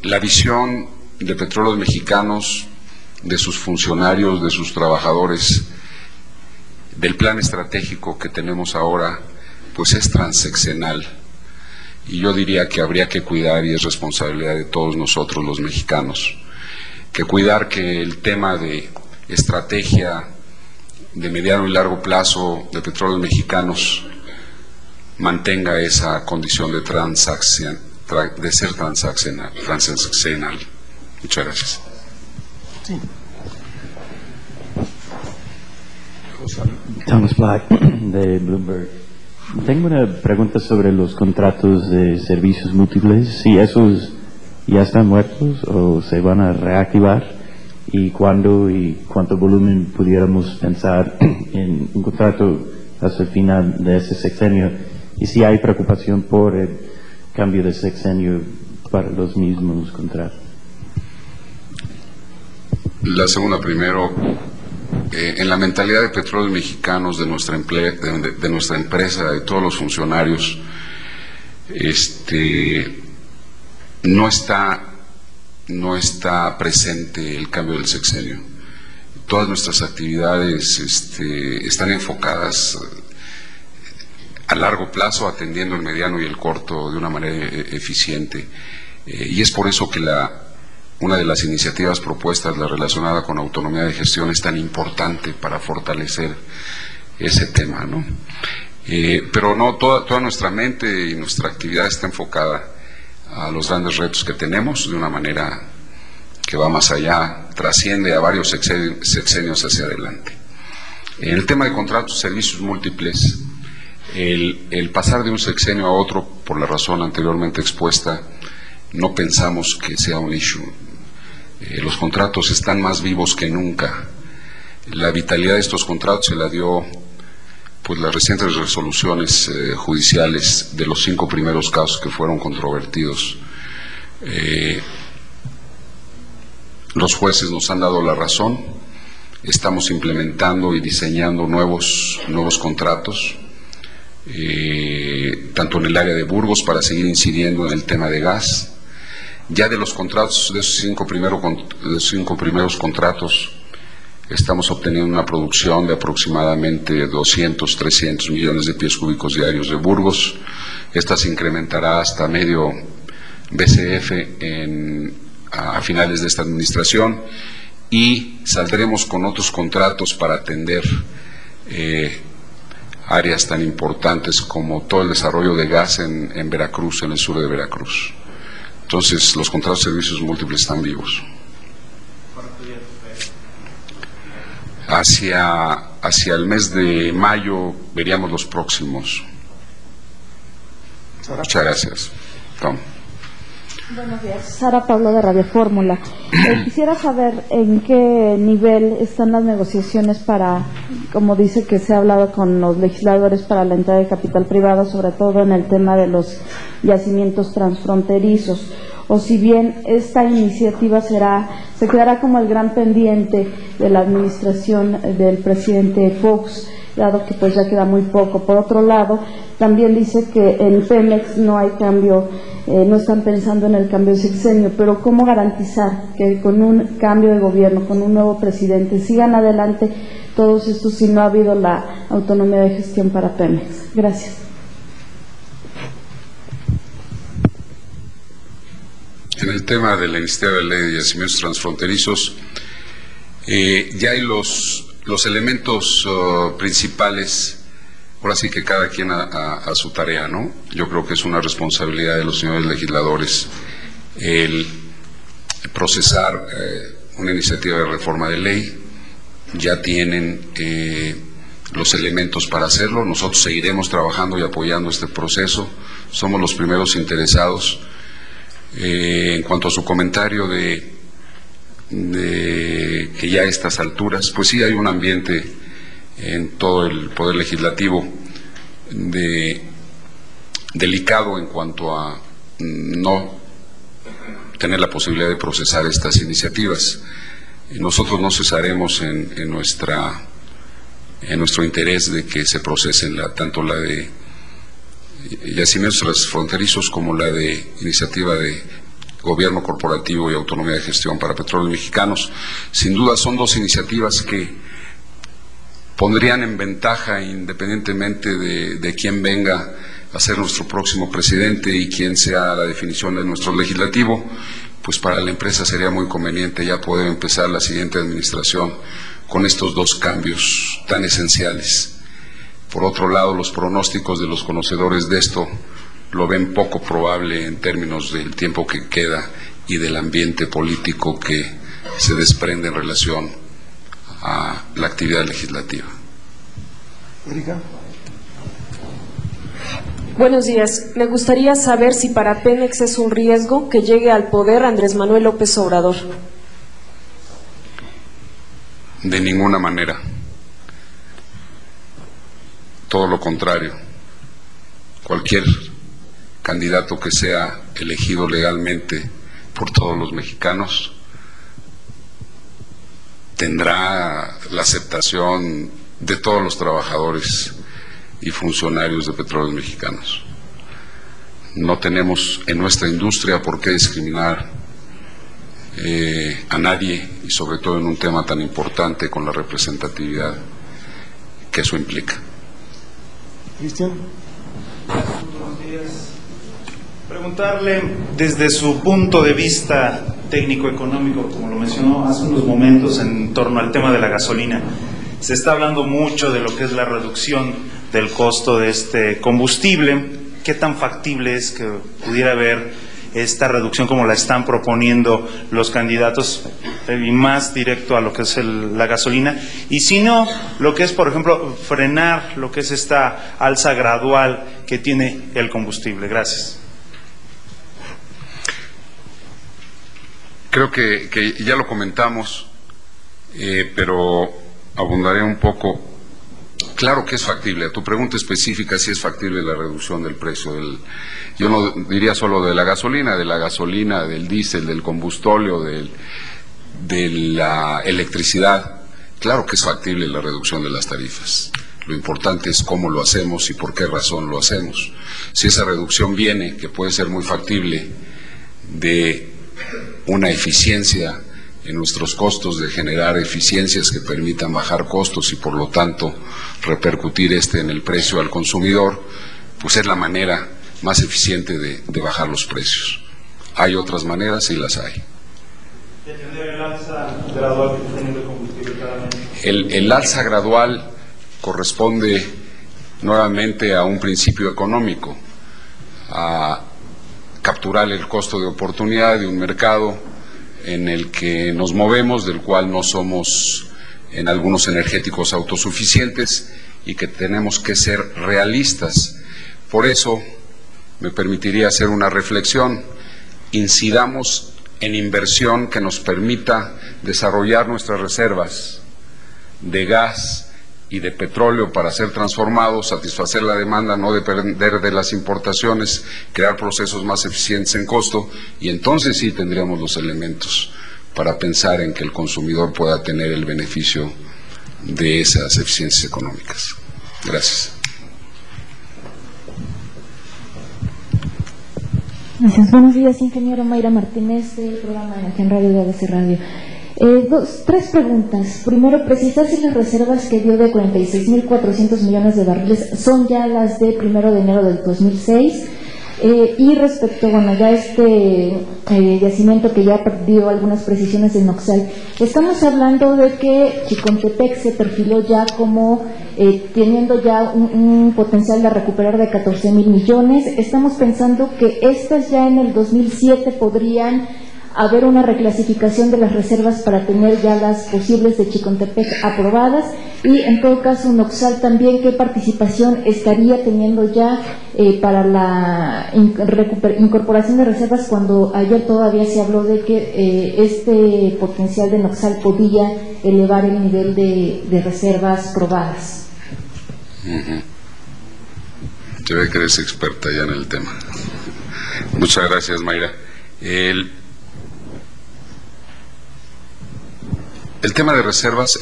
la visión de Petróleos Mexicanos, de sus funcionarios, de sus trabajadores, del plan estratégico que tenemos ahora, pues es transeccional. Y yo diría que habría que cuidar, y es responsabilidad de todos nosotros los mexicanos, que cuidar que el tema de estrategia de mediano y largo plazo de Petróleos Mexicanos mantenga esa condición de ser transaccional. Muchas gracias. Sí. Thomas Black, de Bloomberg. Tengo una pregunta sobre los contratos de servicios múltiples. Si esos ya están muertos o se van a reactivar, y cuándo y cuánto volumen pudiéramos pensar en un contrato hasta el final de ese sexenio, y si hay preocupación por el cambio de sexenio para los mismos contratos. La segunda primero. En la mentalidad de Petróleos Mexicanos, de nuestra empresa, de todos los funcionarios, no está presente el cambio del sexenio. Todas nuestras actividades están enfocadas a largo plazo, atendiendo el mediano y el corto de una manera eficiente. Y es por eso que una de las iniciativas propuestas, la relacionada con autonomía de gestión, es tan importante para fortalecer ese tema, ¿no? Pero no, toda nuestra mente y nuestra actividad está enfocada a los grandes retos que tenemos, de una manera que va más allá, trasciende a varios sexenios hacia adelante. En el tema de contratos de servicios múltiples, el pasar de un sexenio a otro, por la razón anteriormente expuesta, no pensamos que sea un issue. Los contratos están más vivos que nunca. La vitalidad de estos contratos se la dio pues las recientes resoluciones judiciales de los 5 primeros casos que fueron controvertidos. Los jueces nos han dado la razón. Estamos implementando y diseñando nuevos contratos, tanto en el área de Burgos, para seguir incidiendo en el tema de gas. Ya de los contratos, de esos 5 primeros contratos, estamos obteniendo una producción de aproximadamente 200, 300 millones de pies cúbicos diarios de Burgos. Esta se incrementará hasta medio BCF a finales de esta administración, y saldremos con otros contratos para atender áreas tan importantes como todo el desarrollo de gas en Veracruz, en el sur de Veracruz. Entonces, los contratos de servicios múltiples están vivos. Hacia el mes de mayo veríamos los próximos. Muchas gracias. Tom. Buenos días, Sara Pablo de Radio Fórmula. Quisiera saber en qué nivel están las negociaciones para, como dice que se ha hablado con los legisladores, para la entrada de capital privado, sobre todo en el tema de los yacimientos transfronterizos, o si bien esta iniciativa se quedará como el gran pendiente de la administración del presidente Fox, dado que pues ya queda muy poco. Por otro lado, también dice que en Pemex no hay cambio, no están pensando en el cambio de sexenio, pero ¿cómo garantizar que con un cambio de gobierno, con un nuevo presidente, sigan adelante todos estos si no ha habido la autonomía de gestión para Pemex? Gracias. En el tema de la iniciativa de ley de yacimientos transfronterizos, ya hay los elementos principales, ahora sí que cada quien a su tarea, ¿no? Yo creo que es una responsabilidad de los señores legisladores el procesar una iniciativa de reforma de ley. Ya tienen los elementos para hacerlo. Nosotros seguiremos trabajando y apoyando este proceso. Somos los primeros interesados. En cuanto a su comentario de que ya a estas alturas, pues sí hay un ambiente en todo el Poder Legislativo delicado en cuanto a no tener la posibilidad de procesar estas iniciativas. Nosotros no cesaremos en nuestro interés de que se procesen tanto la de yacimientos transfronterizos como la de iniciativa de gobierno corporativo y autonomía de gestión para petróleos mexicanos. Sin duda son dos iniciativas que pondrían en ventaja, independientemente de quién venga a ser nuestro próximo presidente y quién sea la definición de nuestro legislativo, pues para la empresa sería muy conveniente ya poder empezar la siguiente administración con estos dos cambios tan esenciales. Por otro lado, los pronósticos de los conocedores de esto lo ven poco probable en términos del tiempo que queda y del ambiente político que se desprende en relación a la actividad legislativa. Erika. Buenos días. Me gustaría saber si para Pemex es un riesgo que llegue al poder Andrés Manuel López Obrador. De ninguna manera. Todo lo contrario. Cualquier candidato que sea elegido legalmente por todos los mexicanos tendrá la aceptación de todos los trabajadores y funcionarios de Petróleos Mexicanos. No tenemos en nuestra industria por qué discriminar a nadie, y sobre todo en un tema tan importante con la representatividad que eso implica. Cristian. Buenos días. Preguntarle desde su punto de vista técnico-económico, como lo mencionó hace unos momentos en torno al tema de la gasolina. Se está hablando mucho de lo que es la reducción del costo de este combustible. ¿Qué tan factible es que pudiera haber esta reducción como la están proponiendo los candidatos y más directo a lo que es la gasolina? Y si no, lo que es, por ejemplo, frenar lo que es esta alza gradual que tiene el combustible. Gracias. Creo que ya lo comentamos, pero abundaré un poco. Claro que es factible. A tu pregunta específica, si es factible la reducción del precio yo no diría solo de la gasolina, del diésel, del combustóleo, de la electricidad. Claro que es factible la reducción de las tarifas. Lo importante es cómo lo hacemos y por qué razón lo hacemos. Si esa reducción viene, que puede ser muy factible, de una eficiencia en nuestros costos, de generar eficiencias que permitan bajar costos y por lo tanto repercutir en el precio al consumidor, pues es la manera más eficiente de bajar los precios. Hay otras maneras, sí las hay. ¿El alza gradual que está teniendo el combustible claramente? El alza gradual corresponde nuevamente a un principio económico, a capturar el costo de oportunidad de un mercado en el que nos movemos, del cual no somos en algunos energéticos autosuficientes y que tenemos que ser realistas. Por eso me permitiría hacer una reflexión. Incidamos en inversión que nos permita desarrollar nuestras reservas de gas y de petróleo para ser transformados, satisfacer la demanda, no depender de las importaciones, crear procesos más eficientes en costo, y entonces sí tendríamos los elementos para pensar en que el consumidor pueda tener el beneficio de esas eficiencias económicas. Gracias. Gracias. Buenos días, ingeniero. Mayra Martínez, del programa de Energía en Radio de ABC Radio. Tres preguntas. Primero, precisar si las reservas que dio de 46.400 millones de barriles son ya las de 1 de enero del 2006. Y respecto, bueno, ya yacimiento que ya dio algunas precisiones de Noxal, estamos hablando de que Chicontepec se perfiló ya como teniendo ya un potencial de recuperar de 14.000 millones. Estamos pensando que estas ya en el 2007 podrían haber una reclasificación de las reservas para tener ya las posibles de Chicontepec aprobadas, y en todo caso Noxal también qué participación estaría teniendo ya para la incorporación de reservas, cuando ayer todavía se habló de que este potencial de Noxal podía elevar el nivel de reservas probadas. Se ve que eres experta ya en el tema. Muchas gracias, Mayra. El tema de reservas,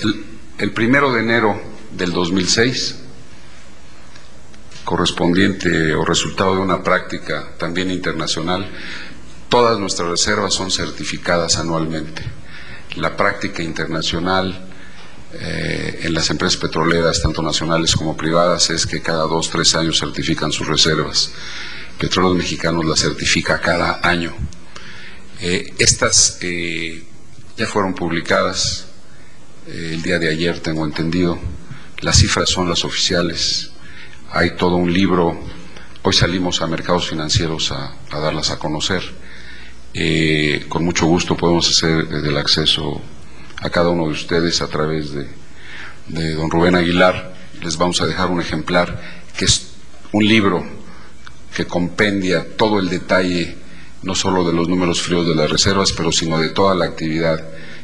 el 1 de enero del 2006, correspondiente o resultado de una práctica también internacional, todas nuestras reservas son certificadas anualmente. La práctica internacional en las empresas petroleras, tanto nacionales como privadas, es que cada 2 o 3 años certifican sus reservas. Petróleos Mexicanos las certifica cada año. Estas ya fueron publicadas el día de ayer, tengo entendido. Las cifras son las oficiales. Hay todo un libro. Hoy salimos a mercados financieros a darlas a conocer. Con mucho gusto podemos hacer el acceso a cada uno de ustedes a través de don Rubén Aguilar. Les vamos a dejar un ejemplar que es un libro que compendia todo el detalle, no solo de los números fríos de las reservas, pero sino de toda la actividad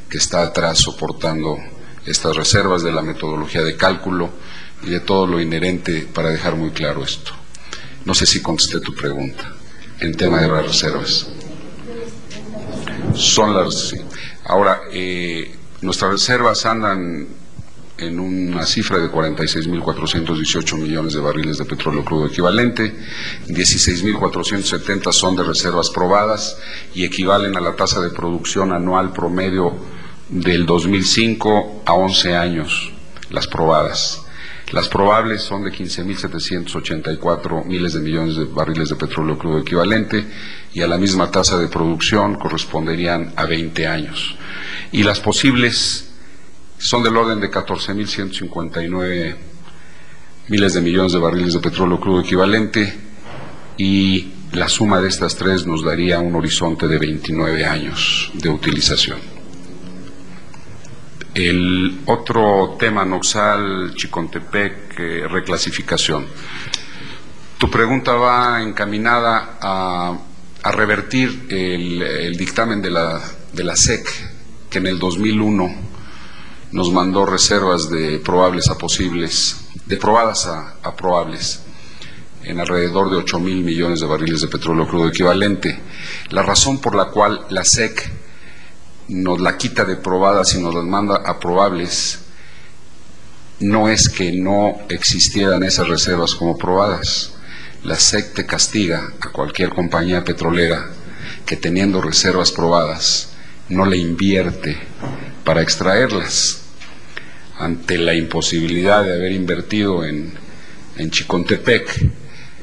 que está atrás soportando estas reservas, de la metodología de cálculo y de todo lo inherente, para dejar muy claro esto. No sé si contesté tu pregunta en tema de las reservas. Son las... Sí. Ahora, nuestras reservas andan en una cifra de 46.418 millones de barriles de petróleo crudo equivalente, 16.470 son de reservas probadas y equivalen a la tasa de producción anual promedio del 2005 a 11 años, las probadas. Las probables son de 15.784 miles de millones de barriles de petróleo crudo equivalente, y a la misma tasa de producción corresponderían a 20 años. Y las posibles son del orden de 14.159 miles de millones de barriles de petróleo crudo equivalente, y la suma de estas tres nos daría un horizonte de 29 años de utilización. El otro tema, Noxal, Chicontepec, reclasificación. Tu pregunta va encaminada a revertir el dictamen de la SEC, que en el 2001 nos mandó reservas de probables a posibles, de probadas a probables, en alrededor de 8.000 millones de barriles de petróleo crudo equivalente. La razón por la cual la SEC nos la quita de probadas y nos las manda a probables no es que no existieran esas reservas como probadas. La SEC te castiga a cualquier compañía petrolera que, teniendo reservas probadas, no le invierte para extraerlas. Ante la imposibilidad de haber invertido en Chicontepec,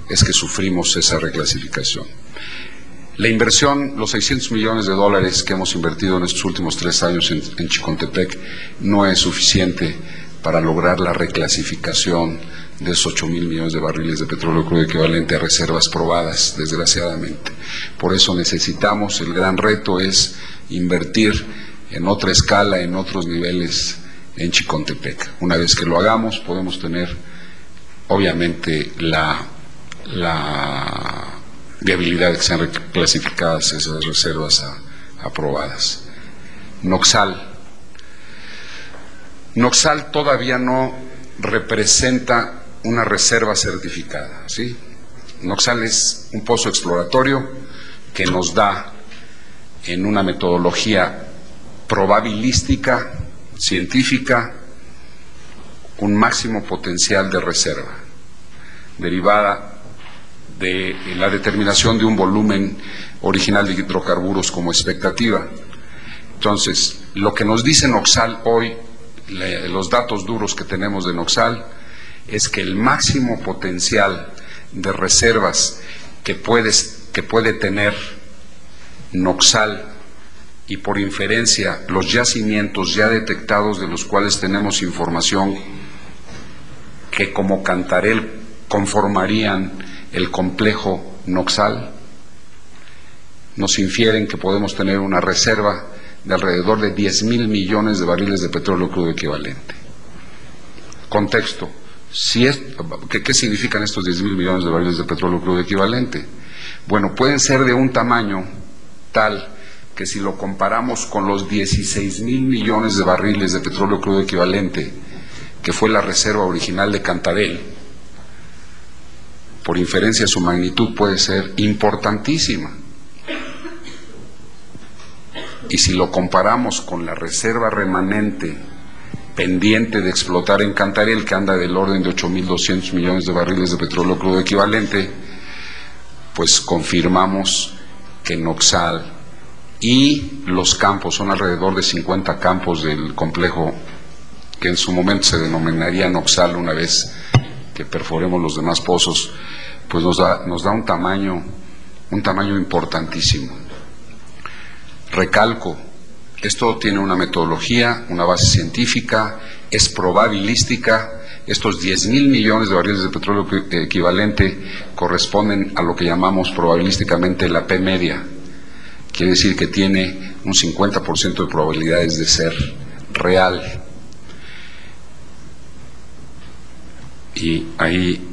es que sufrimos esa reclasificación. La inversión, los 600 millones de dólares que hemos invertido en estos últimos 3 años en Chicontepec, no es suficiente para lograr la reclasificación de esos 8.000 millones de barriles de petróleo crudo equivalente a reservas probadas, desgraciadamente. Por eso necesitamos, el gran reto es invertir en otra escala, en otros niveles en Chicontepec. Una vez que lo hagamos, podemos tener, obviamente, la viabilidad de que sean reclasificadas esas reservas aprobadas. Noxal todavía no representa una reserva certificada, ¿sí? Noxal es un pozo exploratorio que nos da, en una metodología probabilística, científica, un máximo potencial de reserva, derivada de la determinación de un volumen original de hidrocarburos como expectativa. Entonces, lo que nos dice Noxal hoy, los datos duros que tenemos de Noxal, es que el máximo potencial de reservas que puede tener Noxal, y por inferencia los yacimientos ya detectados de los cuales tenemos información que como Cantarell conformarían el complejo Noxal, nos infieren que podemos tener una reserva de alrededor de 10,000 millones de barriles de petróleo crudo equivalente. Contexto, ¿qué significan estos 10,000 millones de barriles de petróleo crudo equivalente? Bueno, pueden ser de un tamaño tal que si lo comparamos con los 16,000 millones de barriles de petróleo crudo equivalente, que fue la reserva original de Cantarell, por inferencia su magnitud puede ser importantísima. Y si lo comparamos con la reserva remanente pendiente de explotar en Cantarell, que anda del orden de 8,200 millones de barriles de petróleo crudo equivalente, pues confirmamos que Noxal y los campos, son alrededor de 50 campos del complejo que en su momento se denominaría Noxal una vez que perforemos los demás pozos, pues nos da un tamaño importantísimo. Recalco, esto tiene una metodología, una base científica, es probabilística. Estos 10,000 millones de barriles de petróleo equivalente corresponden a lo que llamamos probabilísticamente la P media. Quiere decir que tiene un 50% de probabilidades de ser real. Y ahí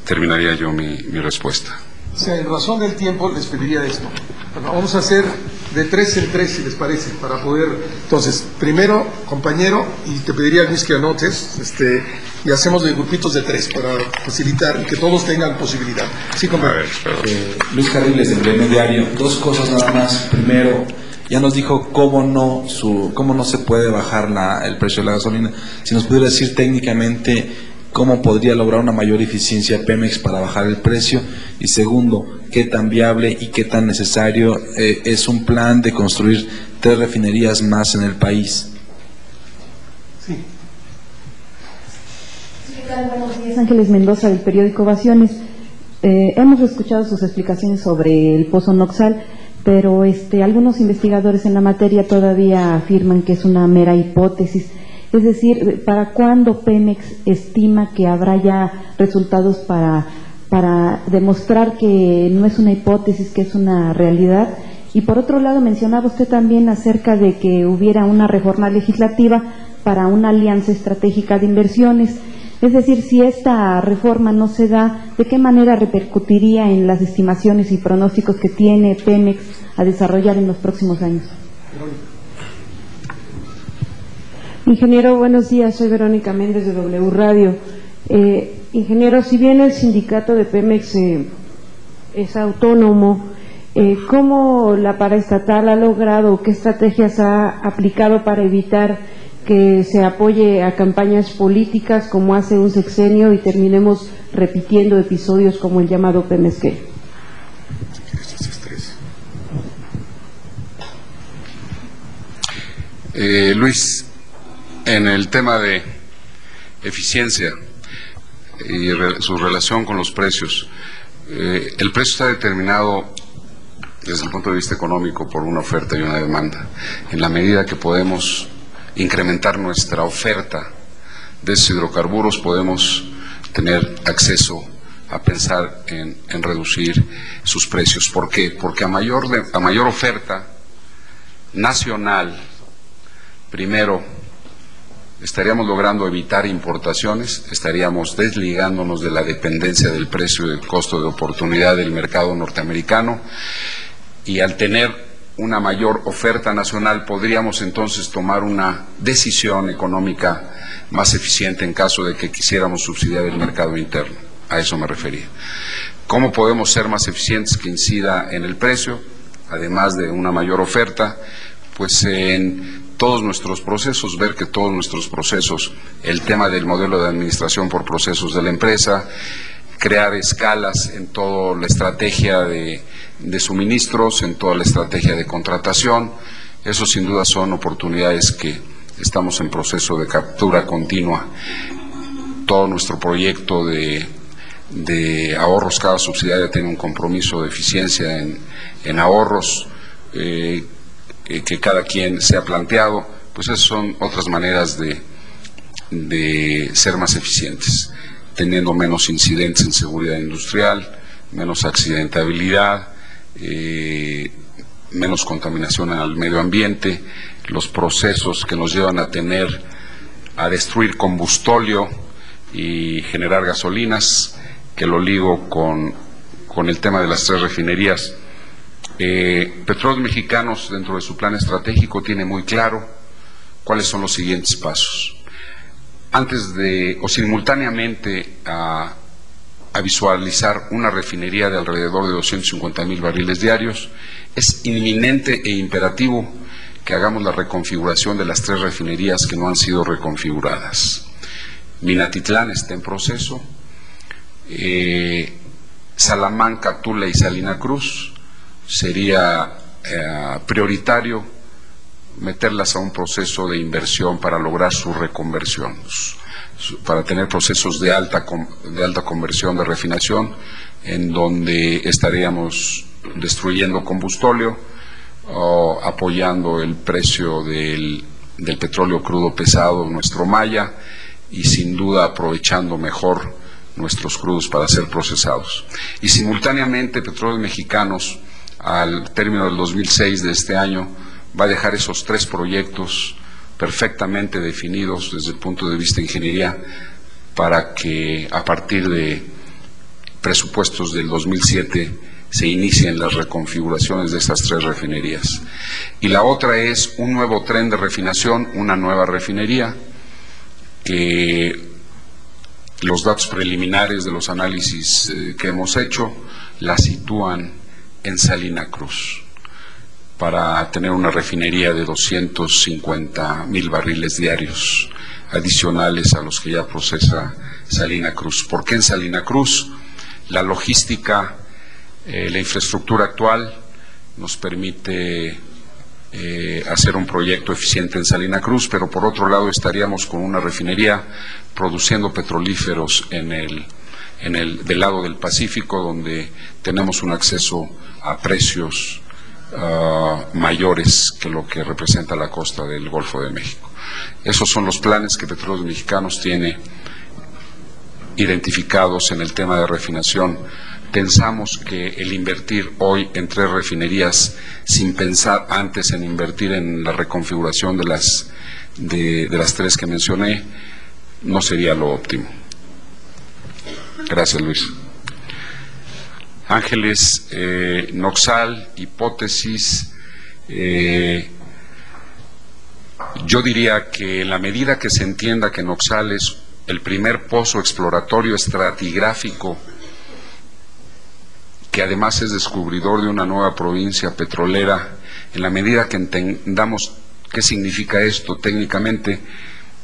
terminaría yo mi respuesta. O sea, en razón del tiempo les pediría esto. Bueno, vamos a hacer de 3 en 3, si les parece, para poder... Entonces, primero, compañero, y te pediría, Luis, que anotes, y hacemos de grupitos de 3 para facilitar y que todos tengan posibilidad. Sí, compañero. Luis Carriles, del BM Diario. 2 cosas nada más. Primero, ya nos dijo cómo no se puede bajar el precio de la gasolina. Si nos pudiera decir técnicamente cómo podría lograr una mayor eficiencia Pemex para bajar el precio. Y segundo, qué tan viable y qué tan necesario es un plan de construir 3 refinerías más en el país. Sí. ¿Qué tal? Buenos días, Ángeles Mendoza, del periódico Ovaciones. Hemos escuchado sus explicaciones sobre el pozo Noxal, pero algunos investigadores en la materia todavía afirman que es una mera hipótesis. Es decir, ¿para cuándo Pemex estima que habrá ya resultados para demostrar que no es una hipótesis, que es una realidad? Y por otro lado, mencionaba usted también acerca de que hubiera una reforma legislativa para una alianza estratégica de inversiones. Es decir, si esta reforma no se da, ¿de qué manera repercutiría en las estimaciones y pronósticos que tiene Pemex a desarrollar en los próximos años? Ingeniero, buenos días, soy Verónica Méndez de W Radio. Ingeniero, si bien el sindicato de Pemex es autónomo, ¿cómo la paraestatal ha logrado, qué estrategias ha aplicado para evitar que se apoye a campañas políticas como hace un sexenio y terminemos repitiendo episodios como el llamado Pemex Gate? Luis, en el tema de eficiencia y su relación con los precios, el precio está determinado desde el punto de vista económico por una oferta y una demanda. En la medida que podemos incrementar nuestra oferta de esos hidrocarburos, podemos tener acceso a pensar en reducir sus precios. ¿Por qué? Porque a mayor oferta nacional, primero, estaríamos logrando evitar importaciones, estaríamos desligándonos de la dependencia del precio y del costo de oportunidad del mercado norteamericano, y al tener una mayor oferta nacional podríamos entonces tomar una decisión económica más eficiente en caso de que quisiéramos subsidiar el mercado interno. A eso me refería. ¿Cómo podemos ser más eficientes que incida en el precio? Además de una mayor oferta, pues en todos nuestros procesos, ver que todos nuestros procesos, el tema del modelo de administración por procesos de la empresa, crear escalas en toda la estrategia de suministros, en toda la estrategia de contratación, eso sin duda son oportunidades que estamos en proceso de captura continua. Todo nuestro proyecto de ahorros, cada subsidiaria tiene un compromiso de eficiencia en ahorros que cada quien se ha planteado, pues esas son otras maneras de ser más eficientes, teniendo menos incidentes en seguridad industrial, menos accidentabilidad, menos contaminación al medio ambiente, los procesos que nos llevan a destruir combustóleo y generar gasolinas, que lo ligo con el tema de las 3 refinerías. Petróleos Mexicanos, dentro de su plan estratégico, tiene muy claro cuáles son los siguientes pasos. Antes de o simultáneamente a visualizar una refinería de alrededor de 250,000 barriles diarios, es inminente e imperativo que hagamos la reconfiguración de las 3 refinerías que no han sido reconfiguradas. Minatitlán está en proceso, Salamanca, Tula y Salina Cruz sería prioritario meterlas a un proceso de inversión para lograr su reconversión, para tener procesos de alta conversión de refinación, en donde estaríamos destruyendo combustóleo o apoyando el precio del petróleo crudo pesado, nuestro Maya, y sin duda aprovechando mejor nuestros crudos para ser procesados. Y simultáneamente Petróleos Mexicanos, al término del 2006 de este año, va a dejar esos 3 proyectos perfectamente definidos desde el punto de vista de ingeniería, para que a partir de presupuestos del 2007 se inicien las reconfiguraciones de estas 3 refinerías. Y la otra es un nuevo tren de refinación, una nueva refinería, que los datos preliminares de los análisis que hemos hecho la sitúan en Salina Cruz, para tener una refinería de 250,000 barriles diarios adicionales a los que ya procesa Salina Cruz. ¿Por qué en Salina Cruz? La logística, la infraestructura actual nos permite hacer un proyecto eficiente en Salina Cruz, pero por otro lado estaríamos con una refinería produciendo petrolíferos del lado del Pacífico, donde tenemos un acceso a precios mayores que lo que representa la costa del Golfo de México. Esos son los planes que Petróleos Mexicanos tiene identificados en el tema de refinación. Pensamos que el invertir hoy en 3 refinerías sin pensar antes en invertir en la reconfiguración de las 3 que mencioné no sería lo óptimo. Gracias, Luis. Ángeles, Noxal, hipótesis. Yo diría que en la medida que se entienda que Noxal es el primer pozo exploratorio estratigráfico, que además es descubridor de una nueva provincia petrolera, en la medida que entendamos qué significa esto técnicamente,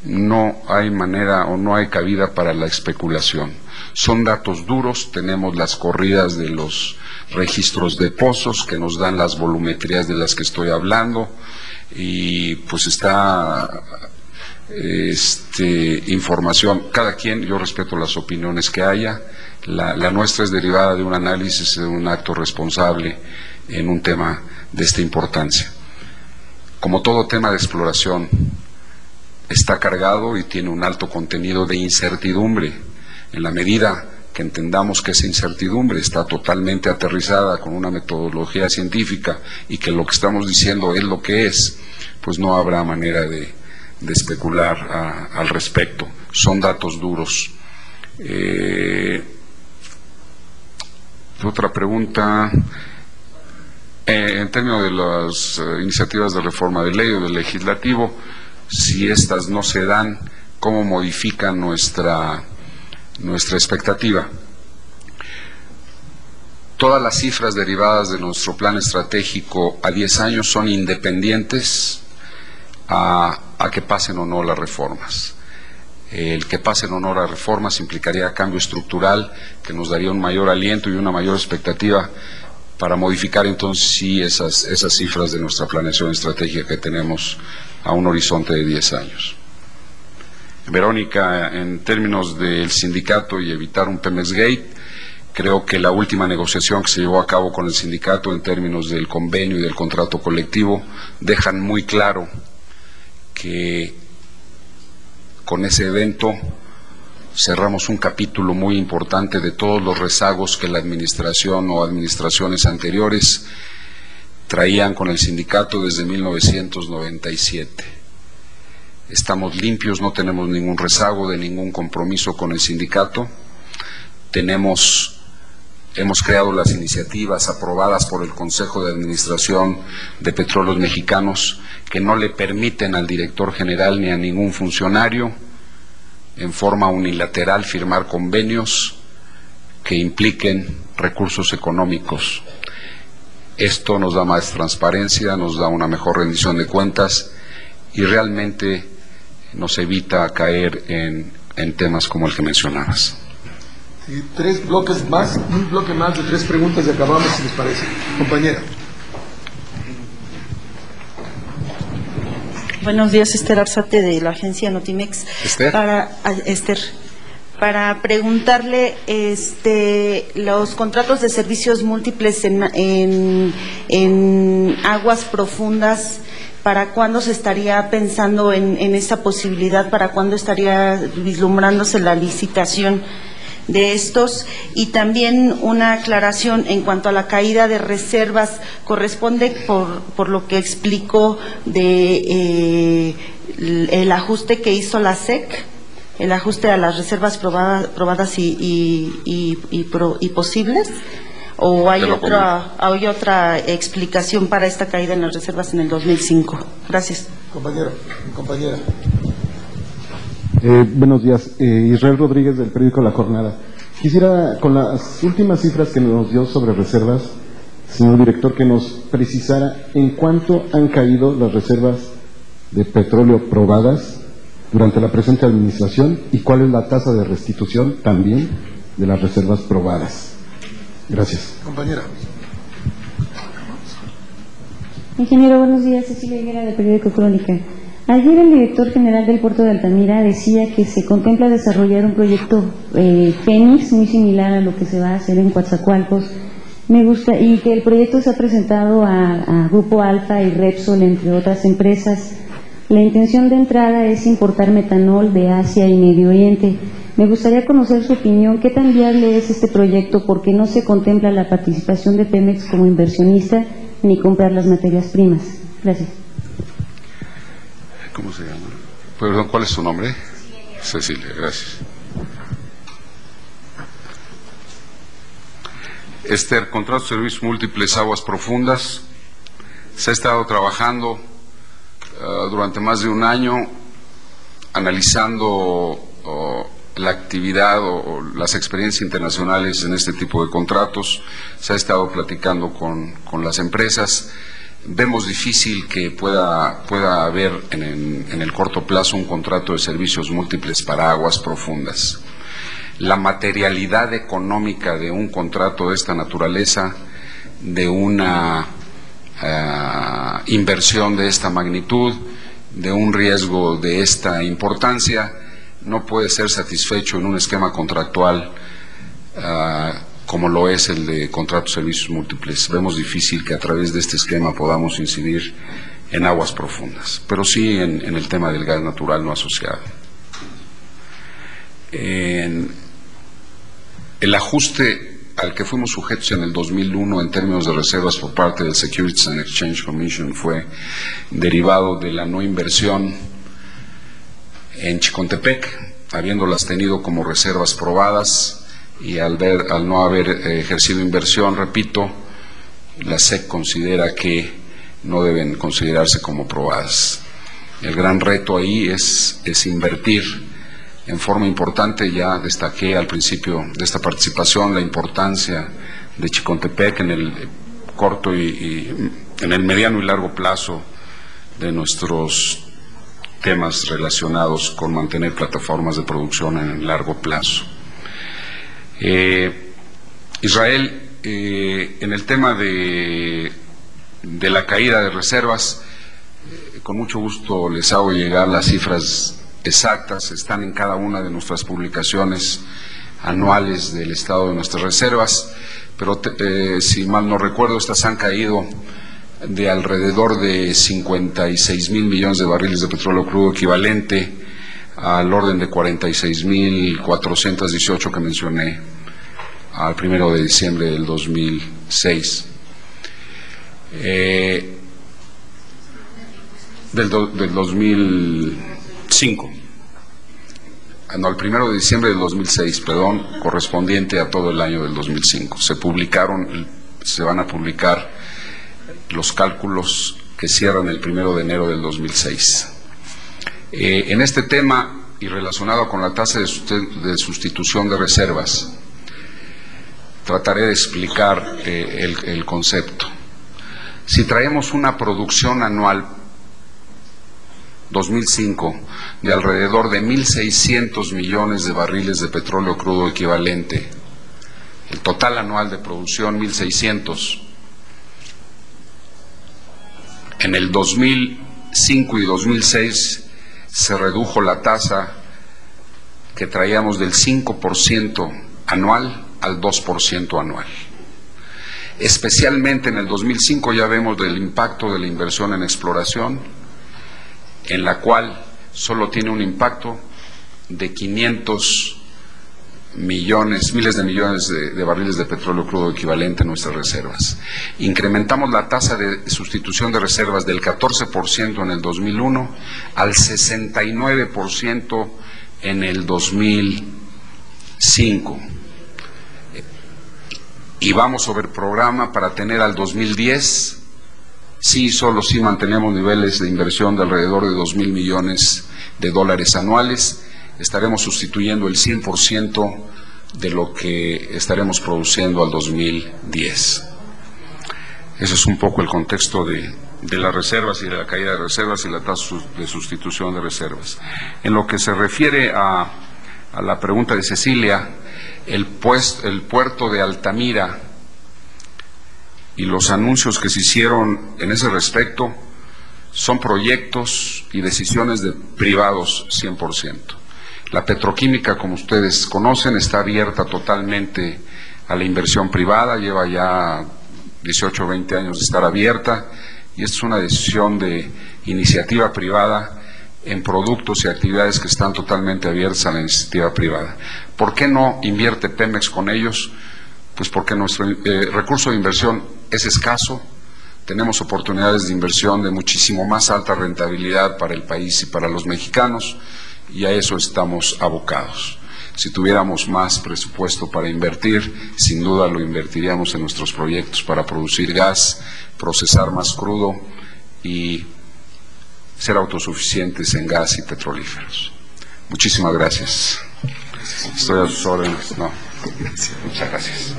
no hay manera o no hay cabida para la especulación. Son datos duros, tenemos las corridas de los registros de pozos que nos dan las volumetrías de las que estoy hablando, y pues está información, cada quien, yo respeto las opiniones que haya, la nuestra es derivada de un análisis, de un acto responsable en un tema de esta importancia. Como todo tema de exploración, está cargado y tiene un alto contenido de incertidumbre. En la medida que entendamos que esa incertidumbre está totalmente aterrizada con una metodología científica y que lo que estamos diciendo es lo que es, pues no habrá manera de especular al respecto. Son datos duros. Otra pregunta. En términos de las iniciativas de reforma de ley o del legislativo, si estas no se dan, ¿cómo modifican nuestra expectativa? Todas las cifras derivadas de nuestro plan estratégico a 10 años son independientes a que pasen o no las reformas. El que pasen o no las reformas implicaría cambio estructural que nos daría un mayor aliento y una mayor expectativa para modificar entonces sí esas cifras de nuestra planeación estratégica que tenemos a un horizonte de 10 años. Verónica, en términos del sindicato y evitar un Pemex Gate, creo que la última negociación que se llevó a cabo con el sindicato en términos del convenio y del contrato colectivo dejan muy claro que con ese evento cerramos un capítulo muy importante de todos los rezagos que la administración o administraciones anteriores traían con el sindicato desde 1997. Estamos limpios, no tenemos ningún rezago de ningún compromiso con el sindicato. Hemos creado las iniciativas aprobadas por el Consejo de Administración de Petróleos Mexicanos que no le permiten al director general ni a ningún funcionario en forma unilateral firmar convenios que impliquen recursos económicos. Esto nos da más transparencia, nos da una mejor rendición de cuentas y realmente nos evita caer en temas como el que mencionabas. Y 3 bloques más, un bloque más de 3 preguntas y acabamos, si les parece. Compañera. Buenos días, Esther Arzate de la agencia Notimex. Esther. Para preguntarle los contratos de servicios múltiples en aguas profundas, ¿para cuándo se estaría pensando en esa posibilidad? ¿Para cuándo estaría vislumbrándose la licitación de estos? Y también una aclaración en cuanto a la caída de reservas, corresponde por lo que explicó de el ajuste que hizo la SEC, el ajuste a las reservas probadas y posibles, o hay otra explicación para esta caída en las reservas en el 2005. Gracias. Compañera. Buenos días, Israel Rodríguez del periódico La Jornada. Quisiera, con las últimas cifras que nos dio sobre reservas, señor director, que nos precisara en cuánto han caído las reservas de petróleo probadas durante la presente administración y cuál es la tasa de restitución también de las reservas probadas. Gracias. Compañera. Ingeniero, buenos días. Cecilia Higuera del periódico Crónica. Ayer el director general del puerto de Altamira decía que se contempla desarrollar un proyecto Fénix muy similar a lo que se va a hacer en Coatzacoalcos. Y que el proyecto se ha presentado a Grupo Alfa y Repsol, entre otras empresas. La intención de entrada es importar metanol de Asia y Medio Oriente. Me gustaría conocer su opinión. ¿Qué tan viable es este proyecto? Porque no se contempla la participación de Pemex como inversionista ni comprar las materias primas. Gracias. ¿Cómo se llama? Perdón, ¿cuál es su nombre? Cecilia, gracias. Esther, contrato de servicios múltiples, aguas profundas. Se ha estado trabajando durante más de un año analizando la actividad o las experiencias internacionales en este tipo de contratos. Se ha estado platicando con las empresas. Vemos difícil que pueda haber en el corto plazo un contrato de servicios múltiples para aguas profundas. La materialidad económica de un contrato de esta naturaleza, de una inversión de esta magnitud, de un riesgo de esta importancia, no puede ser satisfecho en un esquema contractual como lo es el de contratos de servicios múltiples. Vemos difícil que a través de este esquema podamos incidir en aguas profundas, pero sí en el tema del gas natural no asociado. El ajuste al que fuimos sujetos en el 2001 en términos de reservas por parte del Securities and Exchange Commission fue derivado de la no inversión en Chicontepec, habiéndolas tenido como reservas probadas, y al no haber ejercido inversión, repito, la SEC considera que no deben considerarse como probadas. El gran reto ahí es invertir en forma importante. Ya destaqué al principio de esta participación la importancia de Chicontepec en el corto y en el mediano y largo plazo de nuestros temas relacionados con mantener plataformas de producción en el largo plazo. Israel, en el tema de la caída de reservas, con mucho gusto les hago llegar las cifras exactas, están en cada una de nuestras publicaciones anuales del estado de nuestras reservas, pero si mal no recuerdo, estas han caído de alrededor de 56,000 millones de barriles de petróleo crudo equivalente al orden de 46,418 que mencioné al 1 de diciembre del 2006. Del 2005. No, al 1 de diciembre del 2006, perdón, correspondiente a todo el año del 2005. Se van a publicar los cálculos que cierran el 1 de enero del 2006. En este tema y relacionado con la tasa de sustitución de reservas, trataré de explicar el concepto. Si traemos una producción anual 2005 de alrededor de 1.600 millones de barriles de petróleo crudo equivalente, el total anual de producción 1.600. En el 2005 y 2006 se redujo la tasa que traíamos del 5% anual al 2% anual. Especialmente en el 2005 ya vemos del impacto de la inversión en exploración, en la cual solo tiene un impacto de 500 miles de millones de barriles de petróleo crudo equivalente en nuestras reservas. Incrementamos la tasa de sustitución de reservas del 14% en el 2001 al 69% en el 2005. Y vamos sobre el programa para tener al 2010, solo si mantenemos niveles de inversión de alrededor de 2,000 millones de dólares anuales, estaremos sustituyendo el 100% de lo que estaremos produciendo al 2010. Ese es un poco el contexto de las reservas y de la caída de reservas y la tasa de sustitución de reservas. En lo que se refiere a la pregunta de Cecilia, el puerto de Altamira y los anuncios que se hicieron en ese respecto son proyectos y decisiones de privados 100%. La petroquímica, como ustedes conocen, está abierta totalmente a la inversión privada, lleva ya 18 o 20 años de estar abierta, y esta es una decisión de iniciativa privada en productos y actividades que están totalmente abiertas a la iniciativa privada. ¿Por qué no invierte Pemex con ellos? Pues porque nuestro recurso de inversión es escaso, tenemos oportunidades de inversión de muchísimo más alta rentabilidad para el país y para los mexicanos, y a eso estamos abocados. Si tuviéramos más presupuesto para invertir, sin duda lo invertiríamos en nuestros proyectos para producir gas, procesar más crudo y ser autosuficientes en gas y petrolíferos. Muchísimas gracias. Estoy a sus órdenes. No. Muchas gracias.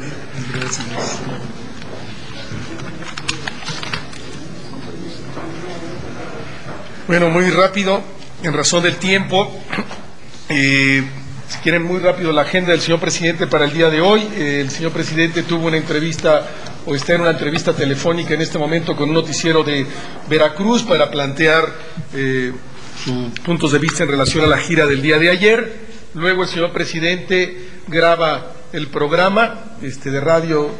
Bueno, muy rápido, en razón del tiempo. Si quieren, muy rápido la agenda del señor presidente para el día de hoy. El señor presidente tuvo una entrevista, o está en una entrevista telefónica en este momento con un noticiero de Veracruz para plantear sus puntos de vista en relación a la gira del día de ayer. Luego el señor presidente graba el programa de radio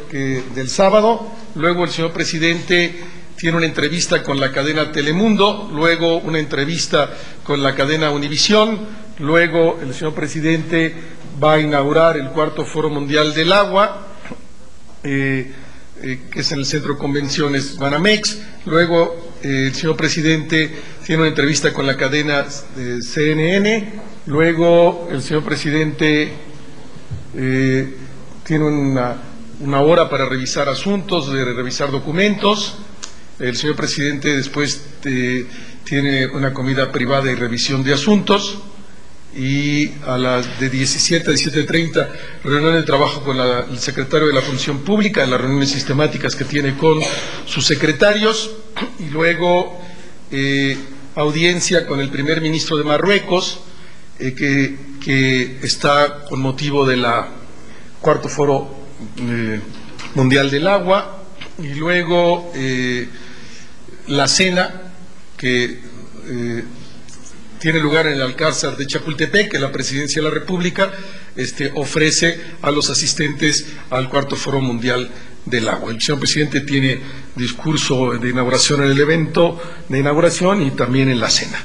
del sábado. Luego el señor presidente tiene una entrevista con la cadena Telemundo, luego una entrevista con la cadena Univisión, luego el señor presidente va a inaugurar el cuarto Foro Mundial del Agua, que es en el Centro de Convenciones Banamex. Luego el señor presidente tiene una entrevista con la cadena CNN. Luego el señor presidente tiene una hora para revisar asuntos, de revisar documentos. El señor presidente después tiene una comida privada y revisión de asuntos. y a las de 17 a 17:30 reunión de trabajo con el secretario de la Función Pública, las reuniones sistemáticas que tiene con sus secretarios, y luego audiencia con el primer ministro de Marruecos, que está con motivo de la cuarto foro mundial del agua, y luego la cena que tiene lugar en el Alcázar de Chapultepec, que la Presidencia de la República ofrece a los asistentes al cuarto foro mundial del agua. El señor presidente tiene discurso de inauguración en el evento de inauguración y también en la cena.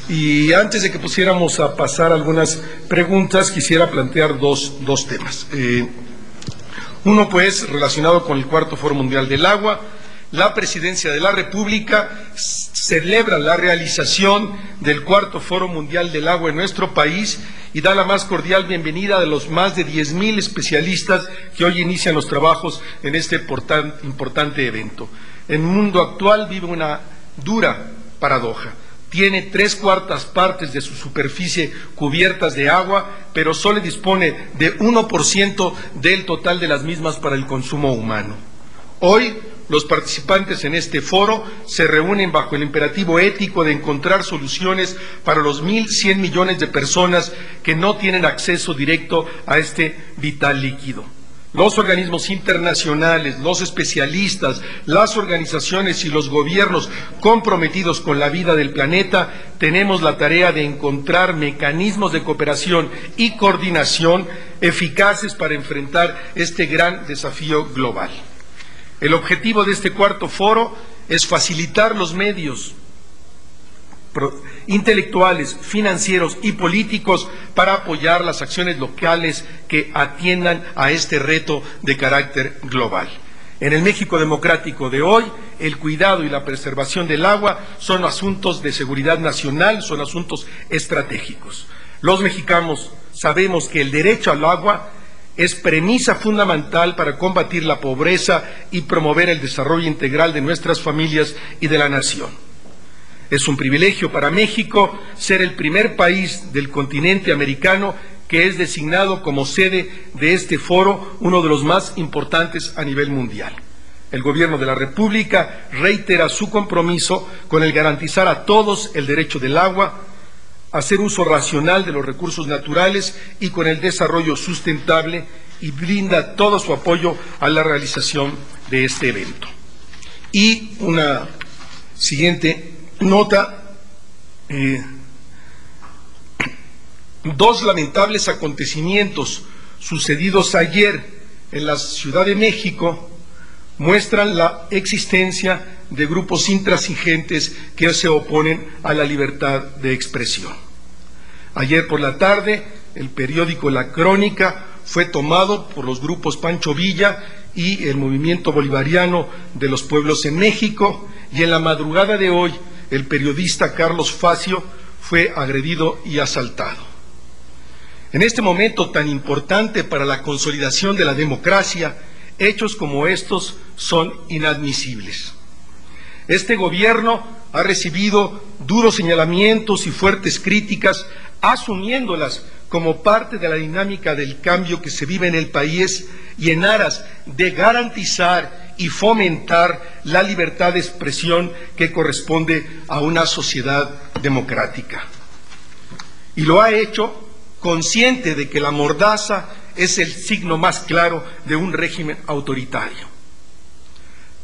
Y antes de que pusiéramos a pasar algunas preguntas, quisiera plantear dos temas. Uno, pues, relacionado con el cuarto foro mundial del agua. La Presidencia de la República celebra la realización del cuarto Foro Mundial del Agua en nuestro país y da la más cordial bienvenida a los más de 10,000 especialistas que hoy inician los trabajos en este importante evento. El mundo actual vive una dura paradoja. Tiene 3/4 partes de su superficie cubiertas de agua, pero solo dispone de 1% del total de las mismas para el consumo humano. Hoy, los participantes en este foro se reúnen bajo el imperativo ético de encontrar soluciones para los 1.100 millones de personas que no tienen acceso directo a este vital líquido. Los organismos internacionales, los especialistas, las organizaciones y los gobiernos comprometidos con la vida del planeta tenemos la tarea de encontrar mecanismos de cooperación y coordinación eficaces para enfrentar este gran desafío global. El objetivo de este cuarto foro es facilitar los medios intelectuales, financieros y políticos para apoyar las acciones locales que atiendan a este reto de carácter global. En el México democrático de hoy, el cuidado y la preservación del agua son asuntos de seguridad nacional, son asuntos estratégicos. Los mexicanos sabemos que el derecho al agua es premisa fundamental para combatir la pobreza y promover el desarrollo integral de nuestras familias y de la nación. Es un privilegio para México ser el primer país del continente americano que es designado como sede de este foro, uno de los más importantes a nivel mundial. El Gobierno de la República reitera su compromiso con el garantizar a todos el derecho del agua, hacer uso racional de los recursos naturales y con el desarrollo sustentable, y brinda todo su apoyo a la realización de este evento. Y una siguiente nota, dos lamentables acontecimientos sucedidos ayer en la Ciudad de México muestran la existencia de grupos intransigentes que se oponen a la libertad de expresión. Ayer por la tarde, el periódico La Crónica fue tomado por los grupos Pancho Villa y el Movimiento Bolivariano de los Pueblos en México, y en la madrugada de hoy, el periodista Carlos Facio fue agredido y asaltado. En este momento tan importante para la consolidación de la democracia, hechos como estos son inadmisibles. Este gobierno ha recibido duros señalamientos y fuertes críticas, asumiéndolas como parte de la dinámica del cambio que se vive en el país y en aras de garantizar y fomentar la libertad de expresión que corresponde a una sociedad democrática. Y lo ha hecho consciente de que la mordaza es el signo más claro de un régimen autoritario.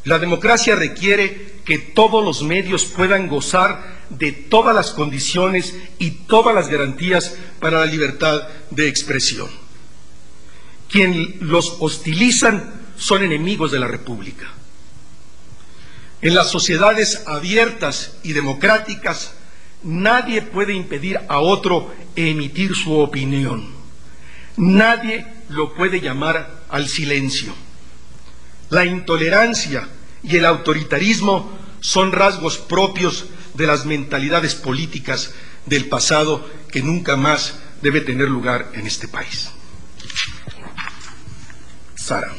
La democracia requiere que todos los medios puedan gozar de todas las condiciones y todas las garantías para la libertad de expresión. Quienes los hostilizan son enemigos de la República. En las sociedades abiertas y democráticas, nadie puede impedir a otro emitir su opinión. Nadie lo puede llamar al silencio. La intolerancia y el autoritarismo son rasgos propios de las mentalidades políticas del pasado que nunca más debe tener lugar en este país. Sara.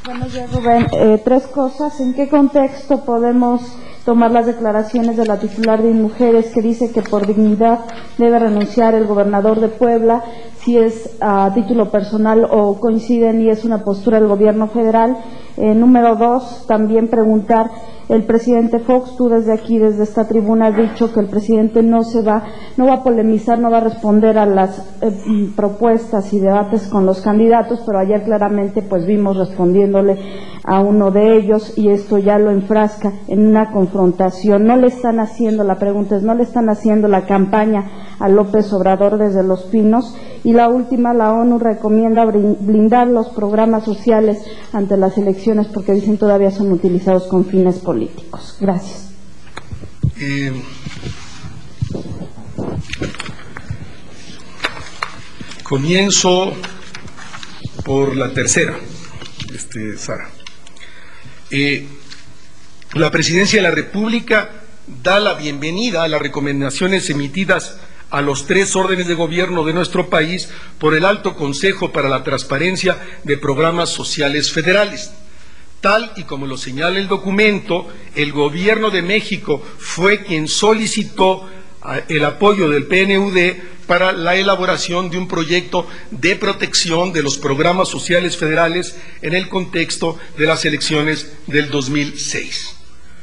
Buenos días, Rubén. Tres cosas. ¿En qué contexto podemos tomar las declaraciones de la titular de Mujeres, que dice que por dignidad debe renunciar el gobernador de Puebla, si es a título personal o coinciden y es una postura del gobierno federal. Número 2, también preguntar, el presidente Fox, tú desde aquí, desde esta tribuna, has dicho que el presidente no va a polemizar, no va a responder a las propuestas y debates con los candidatos, pero ayer claramente pues vimos respondiéndole a uno de ellos, y esto ya lo enfrasca en una confrontación. No le están haciendo, la pregunta es, no le están haciendo la campaña a López Obrador desde Los Pinos. Y la última, la ONU recomienda blindar los programas sociales ante las elecciones porque dicen todavía son utilizados con fines políticos. Gracias. Comienzo por la tercera, Sara. La Presidencia de la República da la bienvenida a las recomendaciones emitidas a los 3 órdenes de gobierno de nuestro país por el Alto Consejo para la Transparencia de Programas Sociales Federales. Tal y como lo señala el documento, el Gobierno de México fue quien solicitó el apoyo del PNUD para la elaboración de un proyecto de protección de los programas sociales federales en el contexto de las elecciones del 2006.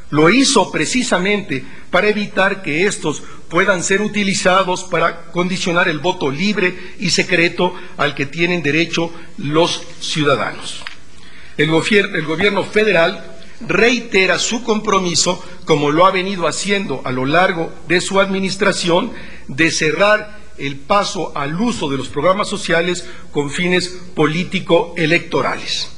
Lo hizo precisamente para evitar que estos puedan ser utilizados para condicionar el voto libre y secreto al que tienen derecho los ciudadanos. El gobierno federal reitera su compromiso, como lo ha venido haciendo a lo largo de su administración, de cerrar el paso al uso de los programas sociales con fines político-electorales.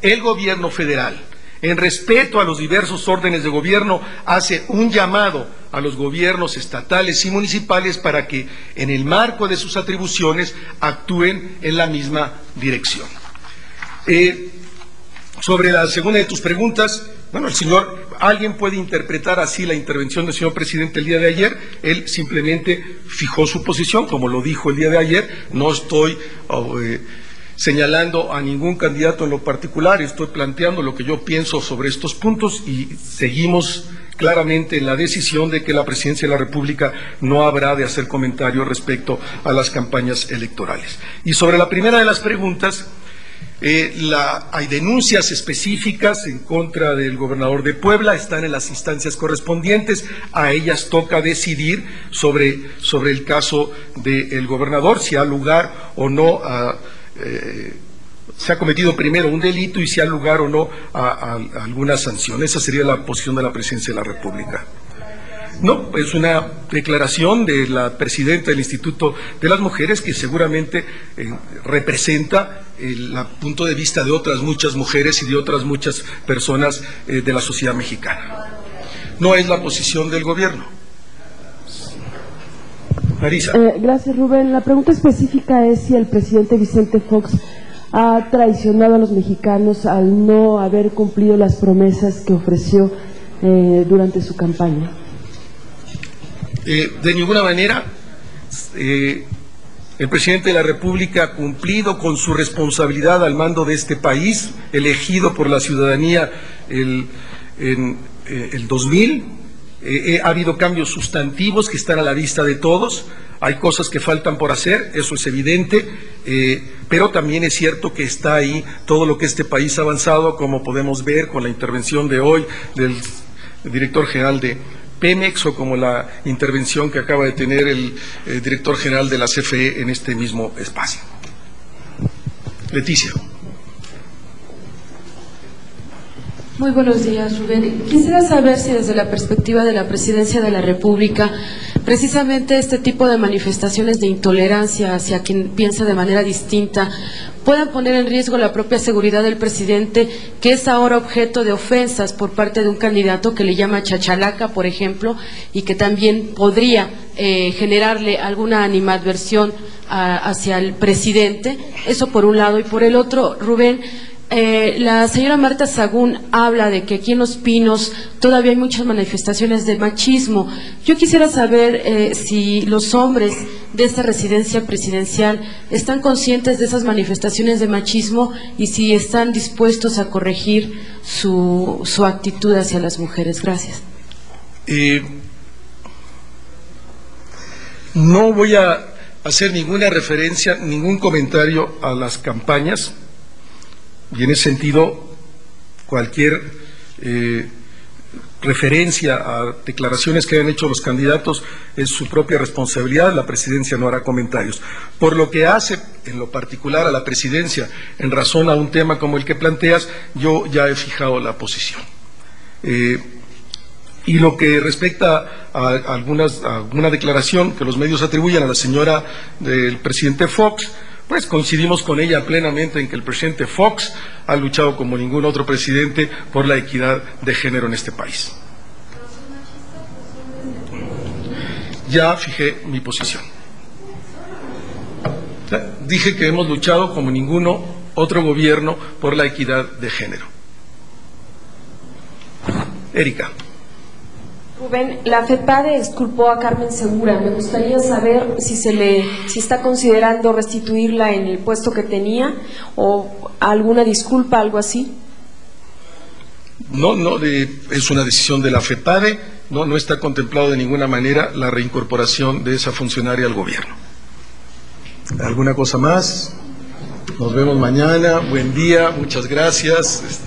El gobierno federal, en respeto a los diversos órdenes de gobierno, hace un llamado a los gobiernos estatales y municipales para que, en el marco de sus atribuciones, actúen en la misma dirección. Sobre la segunda de tus preguntas, bueno, alguien puede interpretar así la intervención del señor presidente el día de ayer. Él simplemente fijó su posición, como lo dijo el día de ayer. No estoy señalando a ningún candidato en lo particular, estoy planteando lo que yo pienso sobre estos puntos y seguimos claramente en la decisión de que la Presidencia de la República no habrá de hacer comentarios respecto a las campañas electorales. Y sobre la primera de las preguntas, hay denuncias específicas en contra del gobernador de Puebla, están en las instancias correspondientes, a ellas toca decidir sobre el caso del gobernador, si ha lugar o no se ha cometido primero un delito y si ha lugar o no a alguna sanción. Esa sería la posición de la Presidencia de la República. No, es una declaración de la presidenta del Instituto de las Mujeres que seguramente representa el punto de vista de otras muchas mujeres y de otras muchas personas de la sociedad mexicana. No es la posición del gobierno. Marisa. Gracias, Rubén. La pregunta específica es si el presidente Vicente Fox ha traicionado a los mexicanos al no haber cumplido las promesas que ofreció durante su campaña. De ninguna manera. El presidente de la República ha cumplido con su responsabilidad al mando de este país, elegido por la ciudadanía en el 2000. Ha habido cambios sustantivos que están a la vista de todos. Hay cosas que faltan por hacer, eso es evidente, pero también es cierto que está ahí todo lo que este país ha avanzado, como podemos ver con la intervención de hoy del director general de Pemex o como la intervención que acaba de tener el director general de la CFE en este mismo espacio. Leticia. Muy buenos días, Rubén. Quisiera saber si desde la perspectiva de la Presidencia de la República, precisamente este tipo de manifestaciones de intolerancia hacia quien piensa de manera distinta puedan poner en riesgo la propia seguridad del presidente, que es ahora objeto de ofensas por parte de un candidato que le llama chachalaca, por ejemplo, y que también podría generarle alguna animadversión hacia el presidente. Eso por un lado. Y por el otro, Rubén, la señora Marta Sagún habla de que aquí en Los Pinos todavía hay muchas manifestaciones de machismo. Yo quisiera saber si los hombres de esta residencia presidencial están conscientes de esas manifestaciones de machismo y si están dispuestos a corregir su actitud hacia las mujeres. Gracias. No voy a hacer ninguna referencia, ningún comentario a las campañas, y en ese sentido cualquier referencia a declaraciones que hayan hecho los candidatos es su propia responsabilidad. La presidencia no hará comentarios. Por lo que hace en lo particular a la presidencia en razón a un tema como el que planteas, yo ya he fijado la posición. Y lo que respecta a alguna declaración que los medios atribuyen a la señora del presidente Fox, pues coincidimos con ella plenamente en que el presidente Fox ha luchado como ningún otro presidente por la equidad de género en este país. Ya fijé mi posición. Dije que hemos luchado como ninguno otro gobierno por la equidad de género. Erika. Rubén, la FEPADE exculpó a Carmen Segura. Me gustaría saber si está considerando restituirla en el puesto que tenía o alguna disculpa, algo así. No, es una decisión de la FEPADE, no está contemplado de ninguna manera la reincorporación de esa funcionaria al gobierno. ¿Alguna cosa más? Nos vemos mañana, buen día, muchas gracias.